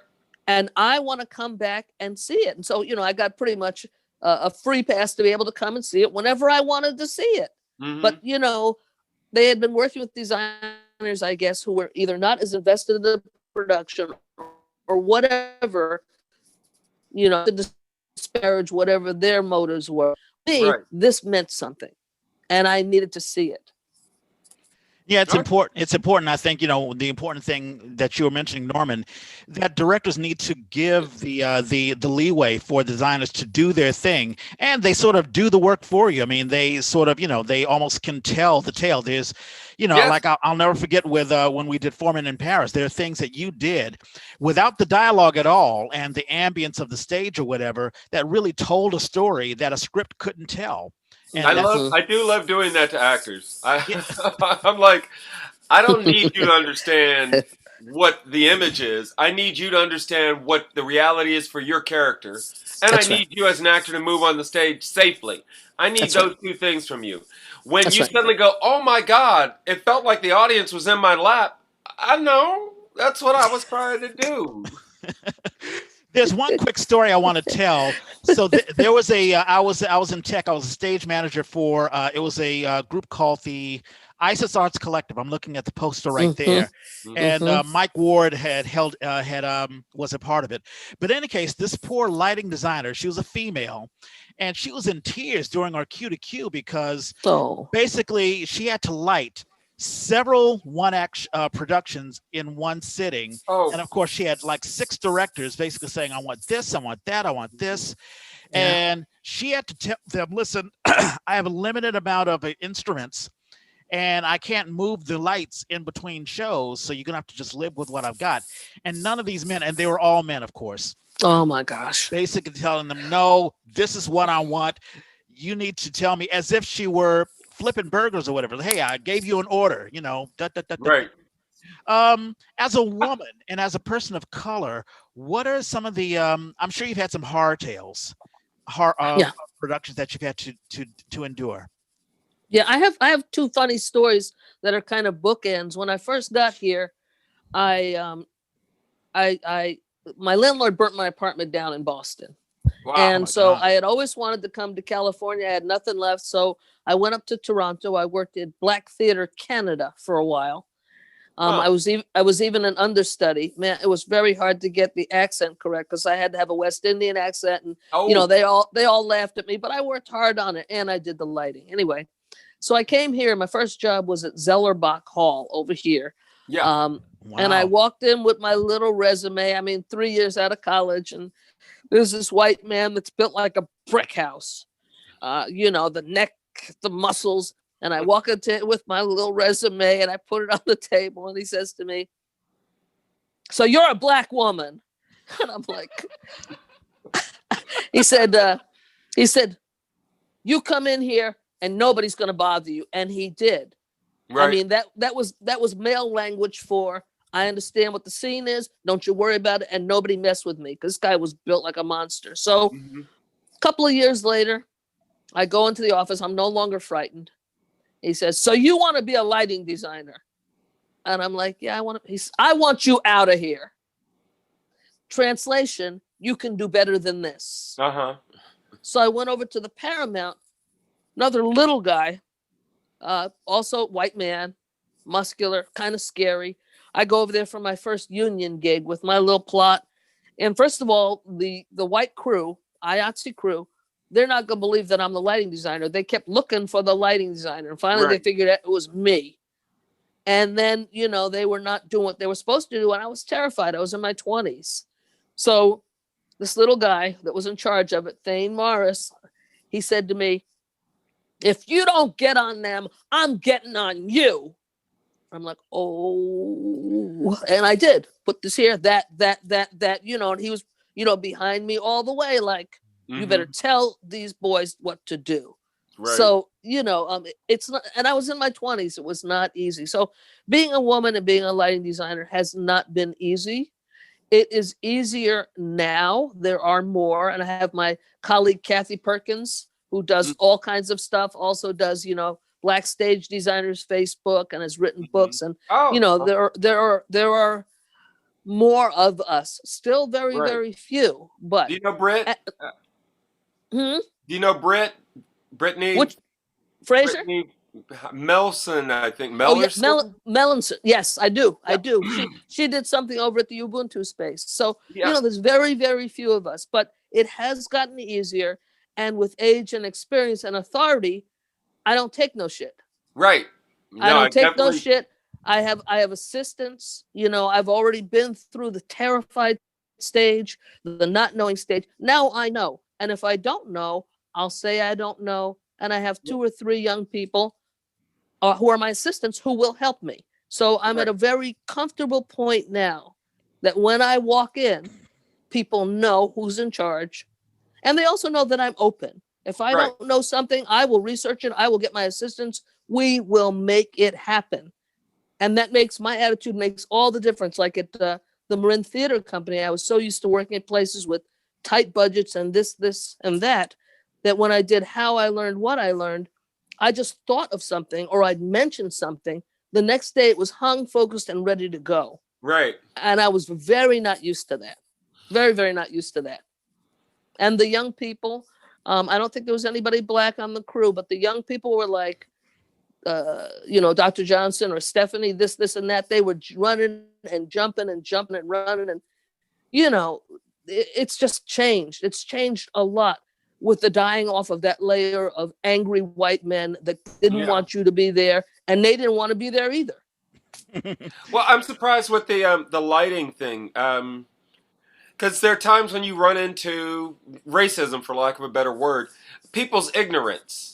And I want to come back and see it. And so, I got pretty much a free pass to be able to come and see it whenever I wanted to see it. But, they had been working with designers, I guess, who were either not as invested in the production or whatever, to disparage whatever their motives were. Me, this meant something, and I needed to see it. Yeah, it's important. It's important. I think, the important thing that you were mentioning, Norman, that directors need to give the leeway for designers to do their thing, and they sort of do the work for you. I mean, they sort of, they almost can tell the tale. There's, like I'll never forget with when we did Foreman in Paris, there are things that you did without the dialogue at all and the ambience of the stage or whatever that really told a story that a script couldn't tell. And I do love doing that to actors. I'm like, I don't need you to understand what the image is. I need you to understand what the reality is for your character. And I need you as an actor to move on the stage safely. I need those two things from you. When you suddenly go, oh my God, it felt like the audience was in my lap. I know. That's what I was trying to do. There's one quick story I want to tell. So there was I was in tech. I was a stage manager for, it was a group called the Isis Arts Collective. I'm looking at the poster right there. And Mike Ward was a part of it. But in any case, this poor lighting designer, she was a female, and she was in tears during our Q to Q because basically she had to light several one act productions in one sitting. Oh, And of course, she had like 6 directors basically saying, I want this, I want that, I want this. Yeah. And she had to tell them, listen, I have a limited amount of instruments and I can't move the lights in between shows. So you're going to have to just live with what I've got. And none of these men, and they were all men, of course, Oh my gosh. basically telling them, no, this is what I want. You need to tell me, as if she were flipping burgers or whatever. Hey, I gave you an order, you know. right. As a woman and as a person of color, what are some of the? I'm sure you've had some horror tales, Yeah. productions that you've had to endure. Yeah, I have 2 funny stories that are kind of bookends. When I first got here, I my landlord burnt my apartment down in Boston. Wow. Oh And my so God. I had always wanted to come to California. I had nothing left. So I went up to Toronto. I worked at Black Theatre Canada for a while. Huh. I was even an understudy. Man, it was very hard to get the accent correct because I had to have a West Indian accent, and Oh, you know they all laughed at me, but I worked hard on it, and I did the lighting anyway. So I came here. My first job was at Zellerbach Hall over here. yeah. Wow. And I walked in with my little resume. I mean, 3 years out of college, and there's this white man that's built like a brick house. You know, the neck, the muscles. And I walk into it with my little resume and I put it on the table. And he says to me, "So you're a black woman?" And I'm like, he said, "You come in here and nobody's going to bother you." And he did. Right. I mean, that was male language for, I understand what the scene is. Don't you worry about it. And nobody mess with me, because this guy was built like a monster. So Mhm. a couple of years later, I go into the office. I'm no longer frightened. He says, "So you want to be a lighting designer?" And I'm like, "Yeah, I want to." I want you out of here. Translation, you can do better than this. Uh-huh. So I went over to the Paramount, another little guy, also white man, muscular, kind of scary. I go over there for my first union gig with my little plot. And first of all, the white crew, IATSE crew, they're not going to believe that I'm the lighting designer. They kept looking for the lighting designer. And finally, they Right. figured out it was me. And then, you know, they were not doing what they were supposed to do. And I was terrified. I was in my 20s. So this little guy that was in charge of it, Thane Morris, he said to me, "If you don't get on them, I'm getting on you." I'm like, "Oh," and I did put this here, that, you know, and he was, you know, behind me all the way, like, "You better Mhm. tell these boys what to do." Right. So, you know, it's not, and I was in my 20s. It was not easy. So being a woman and being a lighting designer has not been easy. It is easier now. There are more. And I have my colleague, Kathy Perkins, who does Mm. all kinds of stuff, also does, you know, Black Stage Designers Facebook, and has written Mhm. books. And, you Oh, know, there are more of us. Still very, right. very few. But, Do you know Britt? uh, hmm? Do you know Britt? Brittany? Which, Fraser? Brittany Melson, I think. Oh yeah, Mellerson? Melanson. Yes, I do. I Yeah. do. She did something over at the Ubuntu space. So you Yeah. know, there's very very few of us, but it has gotten easier. And with age and experience and authority, I don't take no shit. Right. I No, I don't take no definitely. shit. I have assistants. You know, I've already been through the terrified stage, the not knowing stage. Now I know. And if I don't know, I'll say I don't know. And I have 2 or 3 young people who are my assistants who will help me. So I'm at Right. a very comfortable point now that when I walk in, people know who's in charge. And they also know that I'm open. If I Right. don't know something, I will research it. I will get my assistants. We will make it happen. And that makes my attitude makes all the difference. Like at the Marin Theater Company, I was so used to working at places with tight budgets and this, and that when I did How I Learned What I Learned, I just thought of something or I'd mentioned something. The next day it was hung, focused, and ready to go. Right. And I was very not used to that. Very, very not used to that. And the young people, I don't think there was anybody black on the crew, but the young people were like, you know, Dr. Johnson or Stephanie, this, and that. They were running and jumping and jumping and running. And, you know, it's just changed. It's changed a lot. with the dying off of that layer of angry white men that didn't Yeah. want you to be there, and they didn't want to be there either. Well, I'm surprised with the lighting thing. Because there are times when you run into racism, for lack of a better word, people's ignorance.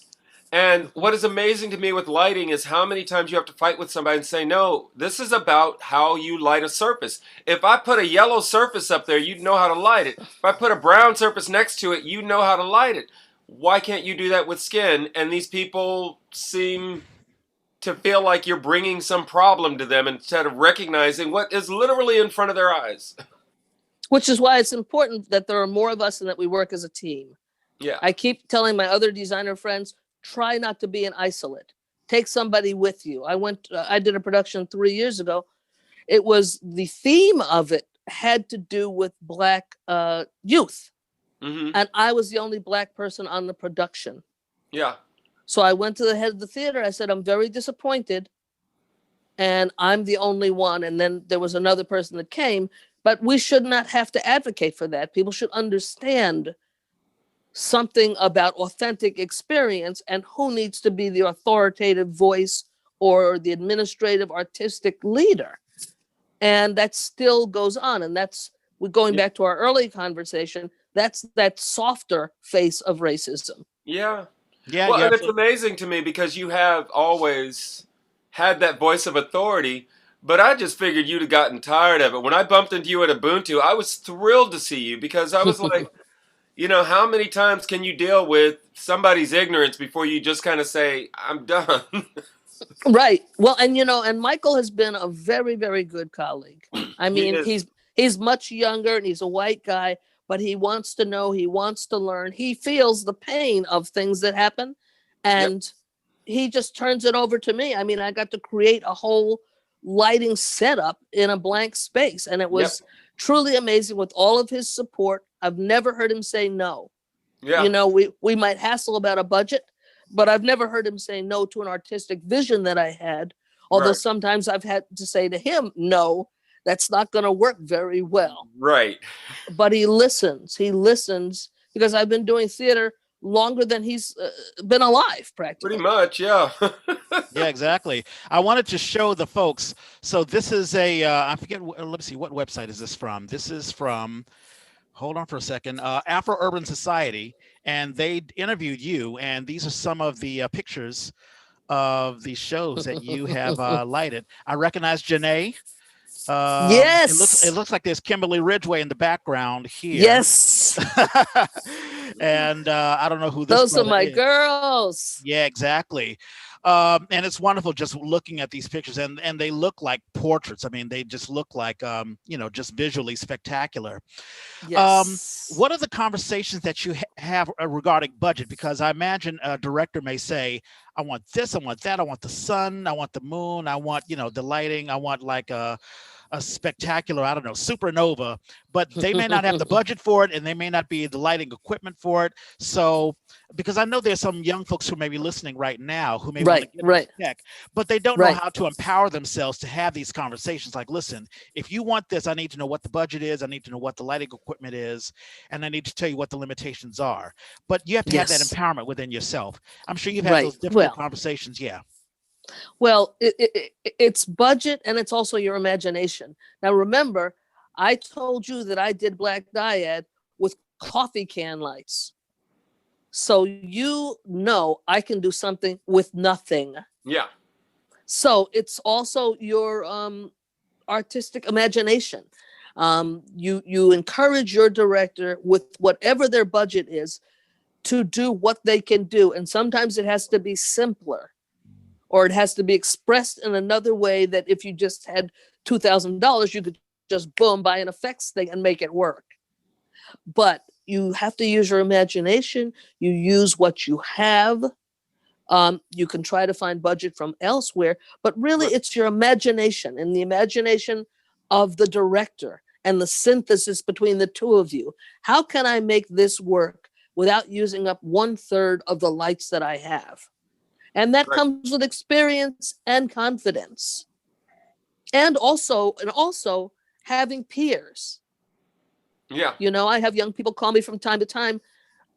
And what is amazing to me with lighting is how many times you have to fight with somebody and say, no, this is about how you light a surface. If I put a yellow surface up there, you'd know how to light it. If I put a brown surface next to it, you know how to light it. Why can't you do that with skin? And these people seem to feel like you're bringing some problem to them instead of recognizing what is literally in front of their eyes. Which is why it's important that there are more of us and that we work as a team. Yeah. I keep telling my other designer friends, try not to be an isolate. Take somebody with you. I did a production 3 years ago. It was, the theme of it had to do with Black youth. Mm-hmm. And I was the only Black person on the production. Yeah. So I went to the head of the theater. I said, I'm very disappointed. And I'm the only one. And then there was another person that came. But we should not have to advocate for that. People should understand something about authentic experience and who needs to be the authoritative voice or the administrative artistic leader. And that still goes on. And we're going back to our early conversation. That's that softer face of racism. Yeah. Yeah. Well, yeah, and it's amazing to me because you have always had that voice of authority, but I just figured you'd have gotten tired of it. When I bumped into you at Ubuntu, I was thrilled to see you because I was like, you know, how many times can you deal with somebody's ignorance before you just kind of say, I'm done? Right. Well, and and Michael has been a very, very good colleague. I mean, he's much younger and he's a white guy, but he wants to know, he wants to learn. He feels the pain of things that happen, and he just turns it over to me. I mean, I got to create a whole lighting setup in a blank space, and it was truly amazing with all of his support. I've never heard him say no. Yeah. We might hassle about a budget, but I've never heard him say no to an artistic vision that I had. Although sometimes I've had to say to him, no, that's not going to work very well. Right. But he listens. He listens because I've been doing theater longer than he's been alive, practically. Pretty much, yeah. Yeah, exactly. I wanted to show the folks. So this is I forget, let's see, what website is this from? This is from, hold on for a second, Afro-Urban Society, and they interviewed you, and these are some of the pictures of the shows that you have lighted. I recognize Janae. Yes. It looks like there's Kimberly Ridgway in the background here. Yes. And I don't know who this Those are my is. girls. Yeah, exactly. And it's wonderful just looking at these pictures, and they look like portraits. I mean, they just look like just visually spectacular. Yes. What are the conversations that you have regarding budget? Because I imagine a director may say, I want this, I want that, I want the sun, I want the moon, I want, the lighting, I want like a spectacular, I don't know, supernova, but they may not have the budget for it, and they may not be the lighting equipment for it. So, because I know there's some young folks who may be listening right now who may want to get into tech, but they don't know how to empower themselves to have these conversations. Like, listen, if you want this, I need to know what the budget is, I need to know what the lighting equipment is, and I need to tell you what the limitations are. But you have to have that empowerment within yourself. I'm sure you've had those difficult conversations. Yeah. Well, it's budget, and it's also your imagination. Now, remember, I told you that I did Black Dyad with coffee can lights. So I can do something with nothing. Yeah. So it's also your artistic imagination. You encourage your director with whatever their budget is to do what they can do. And sometimes it has to be simpler, or it has to be expressed in another way that if you just had $2,000, you could just boom, buy an effects thing and make it work. But you have to use your imagination. You use what you have. You can try to find budget from elsewhere, but really it's your imagination and the imagination of the director and the synthesis between the two of you. How can I make this work without using up 1/3 of the lights that I have? And that comes with experience and confidence. And also having peers. Yeah. I have young people call me from time to time.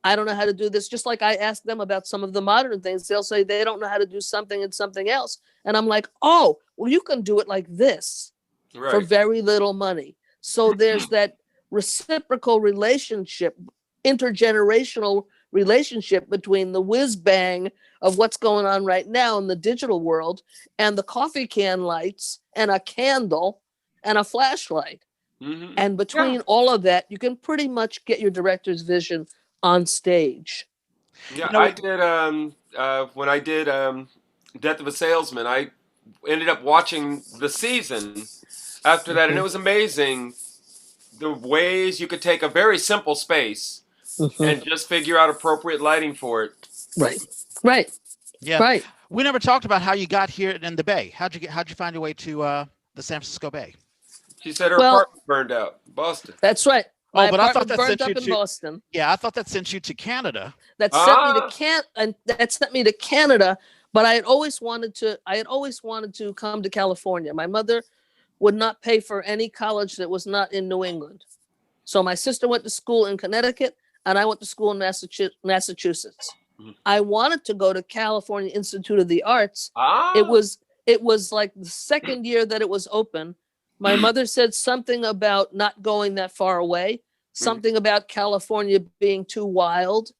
I don't know how to do this. Just like I ask them about some of the modern things, they'll say they don't know how to do something and something else. And I'm like, oh, well, you can do it like this for Right. very little money. So there's that reciprocal relationship, intergenerational relationship between the whiz bang of what's going on right now in the digital world and the coffee can lights and a candle and a flashlight. Mm-hmm. And between all of that, you can pretty much get your director's vision on stage. Yeah, You know, I did. When I did Death of a Salesman, I ended up watching the season after that, and it was amazing the ways you could take a very simple space and just figure out appropriate lighting for it. Right, right, yeah, right. we never talked about how you got here in the Bay. How'd you find your way to the San Francisco Bay? She said her Well, apartment burned out in Boston. that's right. Oh, My but I thought apartment that burned sent you up in to Boston. yeah, I thought that sent you to Canada. That sent me to Ah, that sent me to Canada. But I had always wanted to come to California. My mother would not pay for any college that was not in New England. So my sister went to school in Connecticut, and I went to school in Massachusetts. Mhm. I wanted to go to California Institute of the Arts. It ah, was it was like the second year that it was open. My mother said something about not going that far away, something about California being too wild.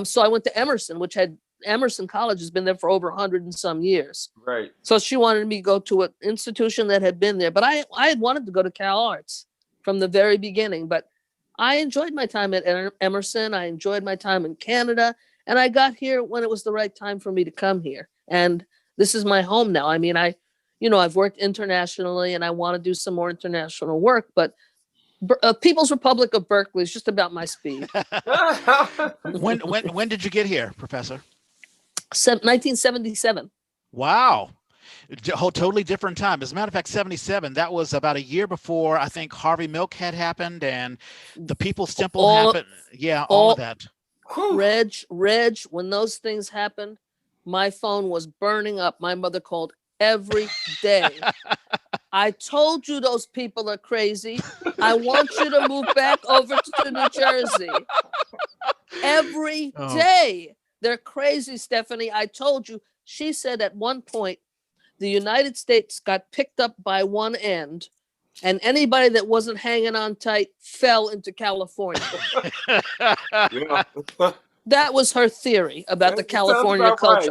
So I went to Emerson, which had Emerson College has been there for over 100 and some years. right. So she wanted me to go to an institution that had been there. But I had wanted to go to Cal Arts from the very beginning. But I enjoyed my time at Emerson. I enjoyed my time in Canada. And I got here when it was the right time for me to come here. And this is my home now. I mean, I've worked internationally and I want to do some more international work. But People's Republic of Berkeley is just about my speed. When did you get here, Professor? 1977. Wow. Totally different time. As a matter of fact, 77, that was about a year before I think Harvey Milk had happened and the People's Temple All- happened. Yeah, all of all- that. Whew. Reg, when those things happened, my phone was burning up. My mother called every day. I told you those people are crazy. I want you to move back over to New Jersey. Every Oh. day. They're crazy, Stephanie. I told you. She said at one point, the United States got picked up by one end, and anybody that wasn't hanging on tight fell into California. Yeah. That was her theory about the That sounds California about right.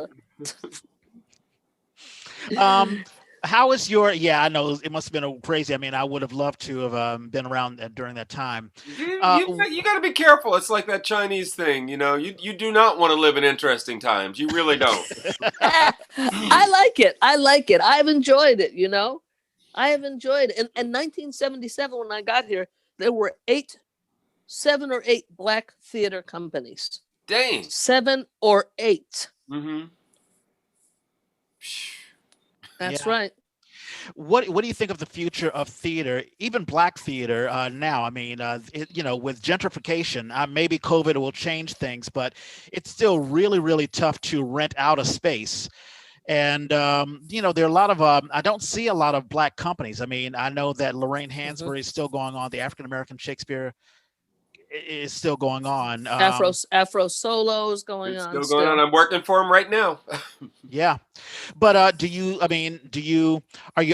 culture. How is your? Yeah, I know it must have been crazy. I mean, I would have loved to have been around during that time. You got to be careful. It's like that Chinese thing, you do not want to live in interesting times. You really don't. I like it. I've enjoyed it, I have enjoyed it. In 1977, when I got here, there were 7 or 8 black theater companies. Dang. 7 or 8. Mm-hmm. That's Yeah. right. What do you think of the future of theater, even black theater now? I mean, with gentrification, maybe COVID will change things, but it's still really, really tough to rent out a space. And, there are a lot of, I don't see a lot of black companies. I mean, I know that Lorraine Hansberry is still going on. The African-American Shakespeare is still going on. Afro solos going It's on. still going on. I'm working for them right now. Yeah. But are you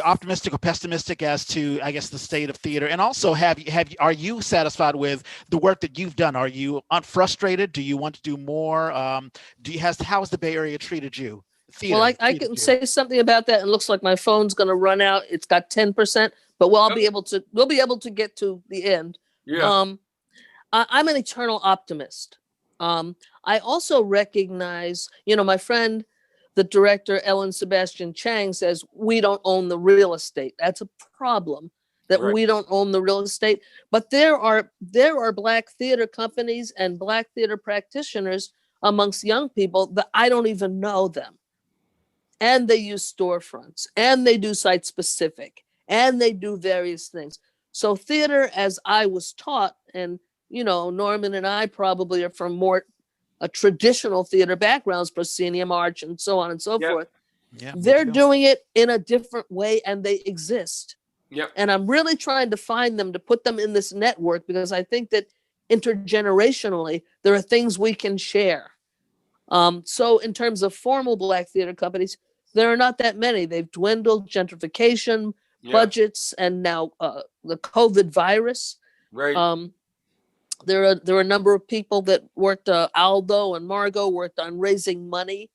optimistic or pessimistic as to, I guess, the state of theater? And also, are you satisfied with the work that you've done? Are you unfrustrated? Do you want to do more? How has the Bay Area treated you? Theater, Well, I can say something about that. It looks like my phone's going to run out. It's got 10%, but we'll be able to get to the end. Yeah. I'm an eternal optimist. I also recognize, my friend, the director, Ellen Sebastian Chang, says we don't own the real estate. That's a problem, that Right. we don't own the real estate. But there are black theater companies and black theater practitioners amongst young people that I don't even know them. And they use storefronts, and they do site specific, and they do various things. So theater, as I was taught, and Norman and I probably are from more a traditional theater backgrounds, proscenium, arch, and so on and so Yep. forth. Yeah, me They're too. doing it in a different way, and they exist. Yep. And I'm really trying to find them, to put them in this network, because I think that intergenerationally, there are things we can share. So in terms of formal Black theater companies, there are not that many. They've dwindled, gentrification, Yeah. budgets, and now the COVID virus. Right. Um, there are a number of people that worked, Aldo and Margot worked on raising money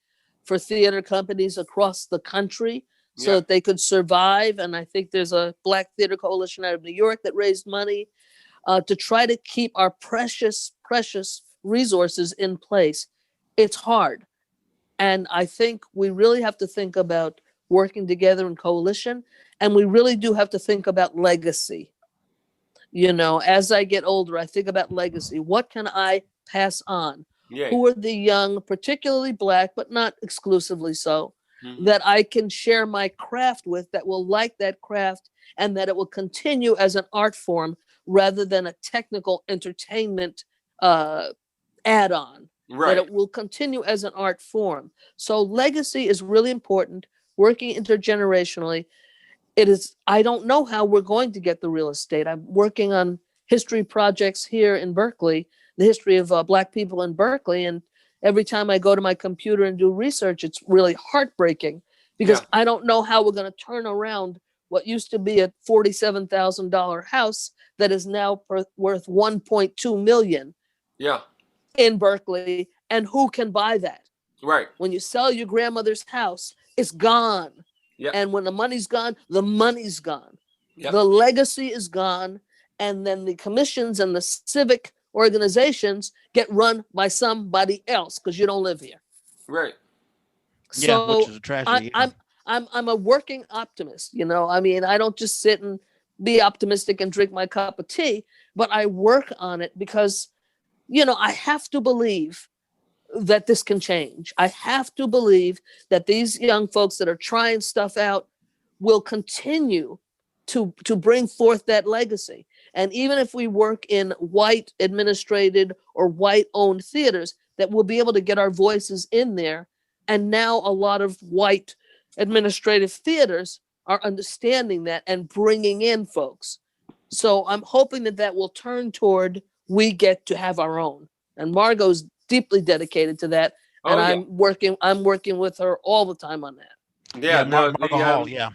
for theater companies across the country so Yeah. that they could survive. And I think there's a Black Theater Coalition out of New York that raised money to try to keep our precious, precious resources in place. It's hard. And I think we really have to think about working together in coalition. And we really do have to think about legacy. As I get older, I think about legacy. What can I pass on? Yeah. Who are the young, particularly Black, but not exclusively so, Mm-hmm. that I can share my craft with, that will like that craft, and that it will continue as an art form rather than a technical entertainment add-on, that Right. it will continue as an art form. So legacy is really important, working intergenerationally. I don't know how we're going to get the real estate. I'm working on history projects here in Berkeley, the history of Black people in Berkeley. And every time I go to my computer and do research, it's really heartbreaking because Yeah. I don't know how we're going to turn around what used to be a $47,000 house that is now worth 1.2 million Yeah. in Berkeley. And who can buy that? Right. When you sell your grandmother's house, it's gone. Yep. And when the money's gone, the money's gone. Yep. The legacy is gone. And then the commissions and the civic organizations get run by somebody else because you don't live here. Right. Yeah, which So is a tragedy. I'm a working optimist. I mean, I don't just sit and be optimistic and drink my cup of tea, but I work on it because, I have to believe that this can change. I have to believe that these young folks that are trying stuff out will continue to bring forth that legacy. And even if we work in white administrated or white owned theaters, that we'll be able to get our voices in there. And now a lot of white administrative theaters are understanding that and bringing in folks. So I'm hoping that will turn toward we get to have our own. And Margot's deeply dedicated to that, and Oh, yeah. I'm working with her all the time on that. Yeah. No. Margot Hall. Yeah.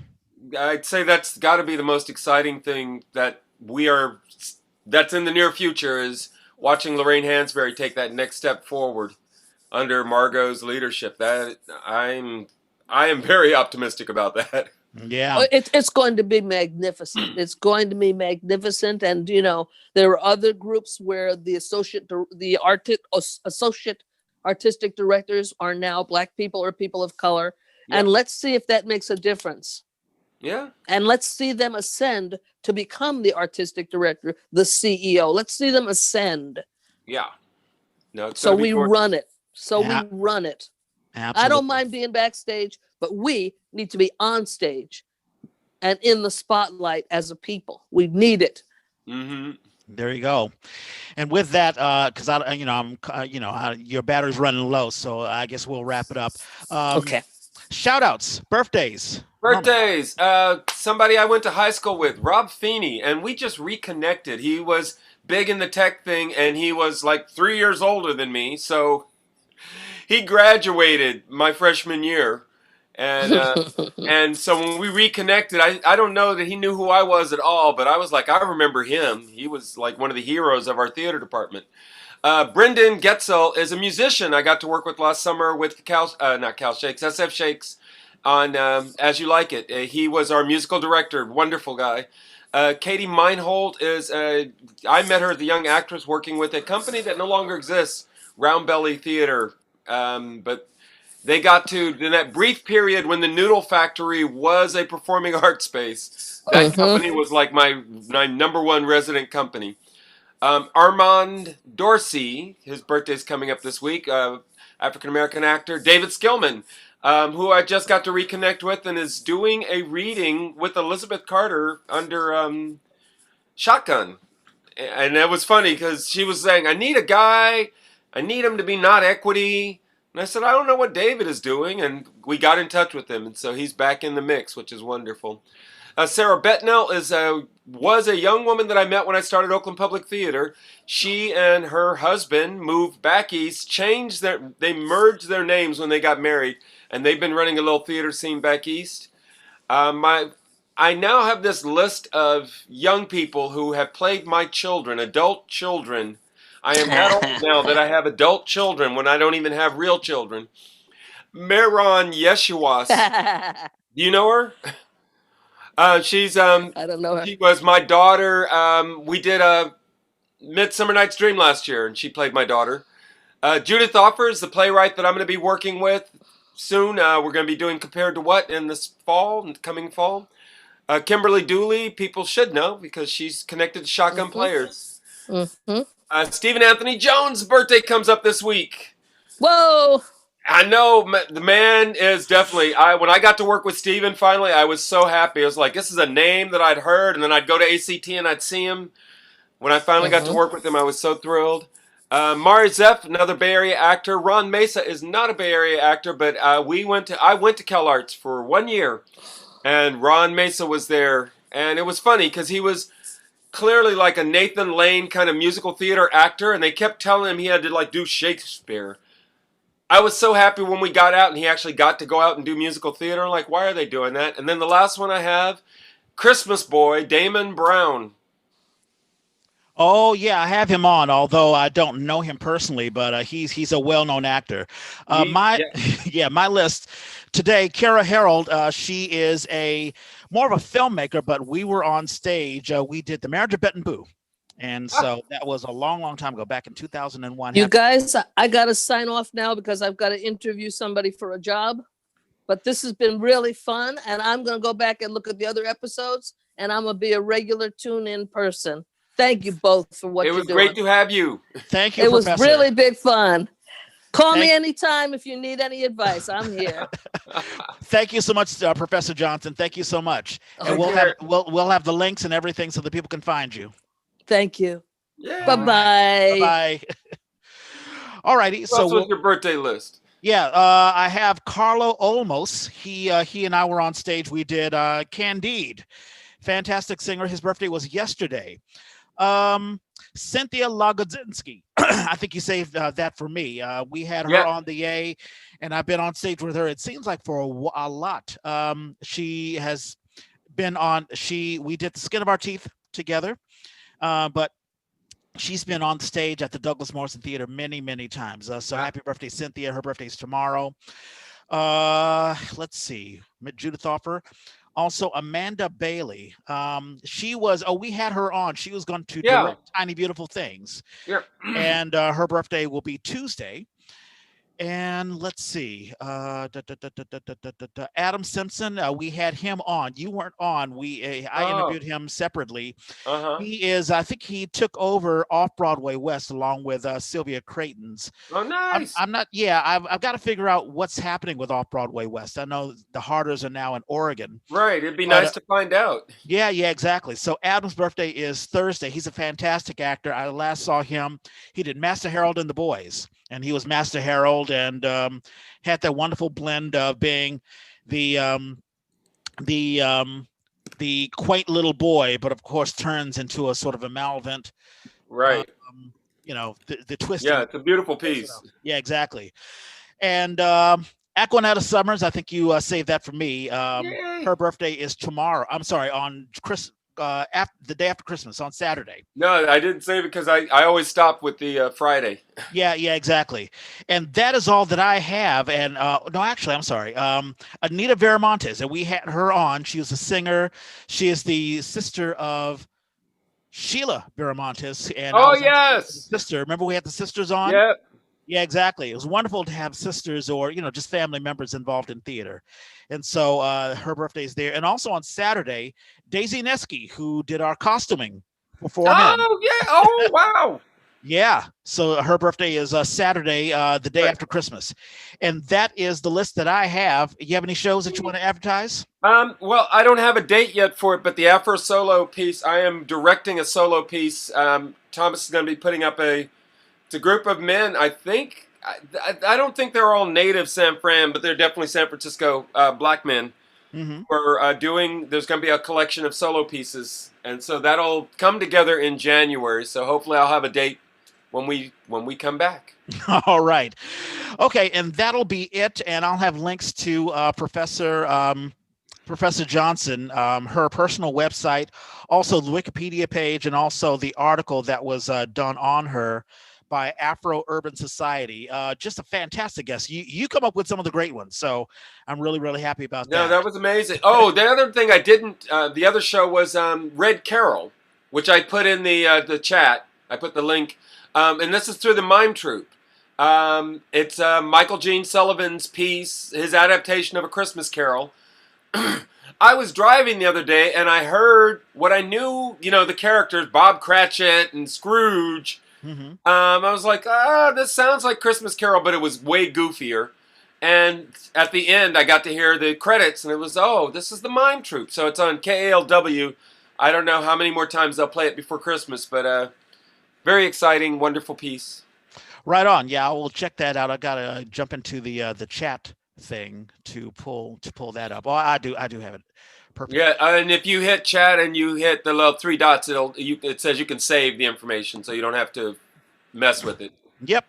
I'd say that's got to be the most exciting thing that's in the near future is watching Lorraine Hansberry take that next step forward under Margot's leadership. That I am very optimistic about that. Yeah. It's going to be magnificent. It's going to be magnificent, and there are other groups where the associate artistic directors are now Black people or people of color, and let's see if that makes a difference. Yeah. And let's see them ascend to become the artistic director, the CEO. Let's see them ascend. Yeah. No. So we run it. Yeah. We run it. Absolutely. I don't mind being backstage, but we need to be on stage and in the spotlight as a people. We need it. Mm-hmm. There you go. And with that, because your battery's running low, so I guess we'll wrap it up. Okay. Shout outs, birthdays. Birthdays. Somebody I went to high school with, Rob Feeney, and we just reconnected. He was big in the tech thing, and he was like 3 years older than me, so he graduated my freshman year. And and so when we reconnected, I don't know that he knew who I was at all, but I was like, I remember him. He was like one of the heroes of our theater department. Brendan Getzel is a musician I got to work with last summer with SF Shakes on As You Like It. He was our musical director, wonderful guy. Katie Meinhold is, I met her, the young actress, working with a company that no longer exists, Round Belly Theater. But they got to, in that brief period when the Noodle Factory was a performing arts space, that company was like my number one resident company. Armand Dorsey, his birthday's coming up this week, African-American actor. David Skillman, who I just got to reconnect with and is doing a reading with Elizabeth Carter under Shotgun. And it was funny because she was saying, I need a guy, I need him to be not equity. And I said, I don't know what David is doing. And we got in touch with him. And so he's back in the mix, which is wonderful. Sarah Bettnell was a young woman that I met when I started Oakland Public Theater. She and her husband moved back east, they merged their names when they got married, and they've been running a little theater scene back east. I now have this list of young people who have played my children, adult children. I am that old now that I have adult children when I don't even have real children. Meron Yeshuas. Do you know her? She's I don't know her. she was my daughter. We did a Midsummer Night's Dream last year, and she played my daughter. Judith Offer is the playwright that I'm going to be working with soon. We're going to be doing Compared to What in this coming fall. Kimberly Dooley, people should know because she's connected to Shotgun Players. Stephen Anthony Jones' birthday comes up this week. Whoa! I know the man is definitely. When I got to work with Stephen finally, I was so happy. I was like, this is a name that I'd heard, and then I'd go to ACT and I'd see him. When I finally got to work with him, I was so thrilled. Mari Zeff, another Bay Area actor. Ron Mesa is not a Bay Area actor, but I went to CalArts for 1 year, and Ron Mesa was there, and it was funny because he was clearly like a Nathan Lane kind of musical theater actor, and they kept telling him he had to like do Shakespeare. I was so happy when we got out and he actually got to go out and do musical theater. I'm like, why are they doing that? And then the last one I have, Christmas Boy, Damon Brown. Oh yeah, I have him on, although I don't know him personally, but he's a well-known actor. My list today, Kara Harold. She is more of a filmmaker, but we were on stage. We did The Marriage of Bet and Boo. And so that was a long, long time ago, back in 2001. You guys, I got to sign off now because I've got to interview somebody for a job. But this has been really fun, and I'm going to go back and look at the other episodes, and I'm going to be a regular tune-in person. Thank you both for what you're doing. It was great to have you. Thank you, It Professor. was really big fun. Call me anytime if you need any advice. I'm here. Thank you so much, Professor Johnson. Thank you so much. And we'll have the links and everything so that people can find you. Thank you. Yeah. Bye-bye. Bye. All righty. So what's your birthday list? Yeah, I have Carlo Olmos. He and I were on stage. We did Candide. Fantastic singer. His birthday was yesterday. Cynthia Lagodzinski. I think you saved that for me. We had her on the A, and I've been on stage with her. It seems like for a lot. She has been on. We did The Skin of Our Teeth together, but she's been on stage at the Douglas Morrison Theater many, many times. So happy birthday, Cynthia. Her birthday's tomorrow. Let's see. Judith Offer. Also, Amanda Bailey. We had her on. She was going to direct Tiny Beautiful Things. Yeah. And her birthday will be Tuesday. And let's see, Adam Simpson. We had him on. You weren't on. I interviewed him separately. I think he took over Off-Broadway West along with Sylvia Creighton's. Oh, nice. I'm not. Yeah, I've got to figure out what's happening with Off-Broadway West. I know the Harders are now in Oregon. Right. It'd be nice to find out. Yeah, exactly. So Adam's birthday is Thursday. He's a fantastic actor. I last saw him. He did Master Harold and the Boys. And he was Master Harold and had that wonderful blend of being the quaint little boy, but of course turns into a sort of a malevolent. Right. The twist. Yeah, it's a beautiful piece. Yeah, exactly. And Aquanetta Summers, I think you saved that for me. Her birthday is tomorrow. I'm sorry, on the day after Christmas, on Saturday. No, I didn't say because I always stop with the Friday. Yeah, exactly. And that is all that I have. And no, actually, I'm sorry. Anita Viramontes, and we had her on. She was a singer. She is the sister of Sheila Viramontes. And yes, sister. Remember we had the sisters on? Yeah. Yeah, exactly. It was wonderful to have sisters or, just family members involved in theater. And so her birthday is there. And also on Saturday, Daisy Neski, who did our costuming for 4 Men. Oh, yeah. Oh, wow. Yeah. So her birthday is Saturday, the day after Christmas. And that is the list that I have. You have any shows that you want to advertise? Well, I don't have a date yet for it, but the Afro solo piece, I am directing a solo piece. Thomas is going to be putting up it's a group of men, I think. I don't think they're all native San Fran, but they're definitely San Francisco black men. Mm-hmm. We're there's going to be a collection of solo pieces, and so that'll come together in January. So hopefully I'll have a date when we come back. All right. Okay, and that'll be it. And I'll have links to Professor Johnson, her personal website, also the Wikipedia page, and also the article that was done on her by Afro Urban Society. Just a fantastic guest. You come up with some of the great ones, so I'm really, really happy about that. No, that was amazing. Oh, the other thing I didn't, the other show was Red Carol, which I put in the chat. I put the link, and this is through the Mime Troupe. It's Michael Gene Sullivan's piece, his adaptation of A Christmas Carol. I was driving the other day, and I heard what I knew, the characters, Bob Cratchit and Scrooge. Mm-hmm. I was like, this sounds like Christmas Carol, but it was way goofier. And at the end, I got to hear the credits, and it was, this is the Mime Troupe. So it's on KALW. I don't know how many more times they'll play it before Christmas, but very exciting, wonderful piece. Right on. Yeah, I will check that out. I gotta jump into the chat thing to pull that up. Oh, I do have it. Perfect. Yeah, and if you hit chat and you hit the little 3 dots, it says you can save the information, so you don't have to mess with it. Yep.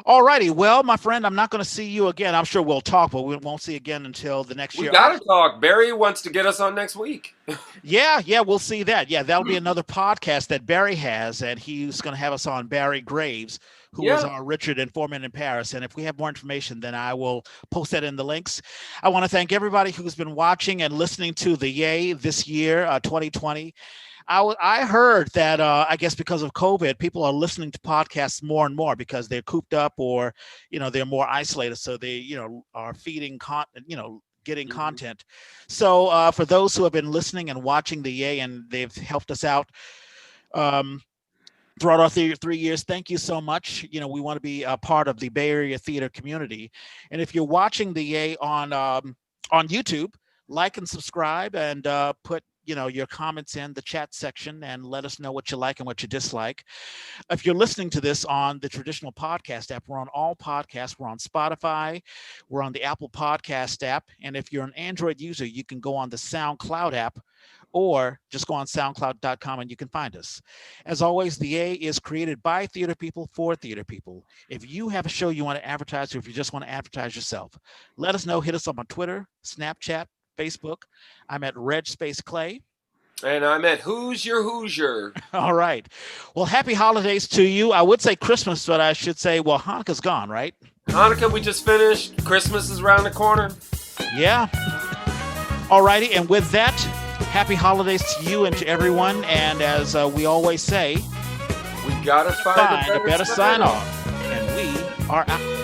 All righty. Well, my friend, I'm not going to see you again. I'm sure we'll talk, but we won't see again until the next year. We got to talk. Barry wants to get us on next week. Yeah, we'll see that. Yeah, that'll be another podcast that Barry has, and he's going to have us on, Barry Graves, who is our Richard informant in Paris. And if we have more information, then I will post that in the links. I want to thank everybody who's been watching and listening to the Yay this year, 2020. I heard that I guess because of COVID, people are listening to podcasts more and more because they're cooped up or, they're more isolated. So they, are feeding getting content. So for those who have been listening and watching the Yay, and they've helped us out throughout our 3 years, thank you so much. We want to be a part of the Bay Area theater community. And if you're watching the Yay on YouTube, like and subscribe, and put your comments in the chat section and let us know what you like and what you dislike. If you're listening to this on the traditional podcast app, we're on all podcasts. We're on Spotify. We're on the Apple Podcast app. And if you're an Android user, you can go on the SoundCloud app, or just go on soundcloud.com and you can find us. As always, the A is created by theater people for theater people. If you have a show you want to advertise, or if you just want to advertise yourself, let us know. Hit us up on Twitter, Snapchat, Facebook. I'm at Reg Space Clay. And I'm at Who's Your Hoosier. All right. Well, happy holidays to you. I would say Christmas, but I should say, well, Hanukkah's gone, right? Hanukkah, we just finished. Christmas is around the corner. Yeah. All righty. And with that, happy holidays to you and to everyone. And as we always say, we gotta find a better sign off. And we are out.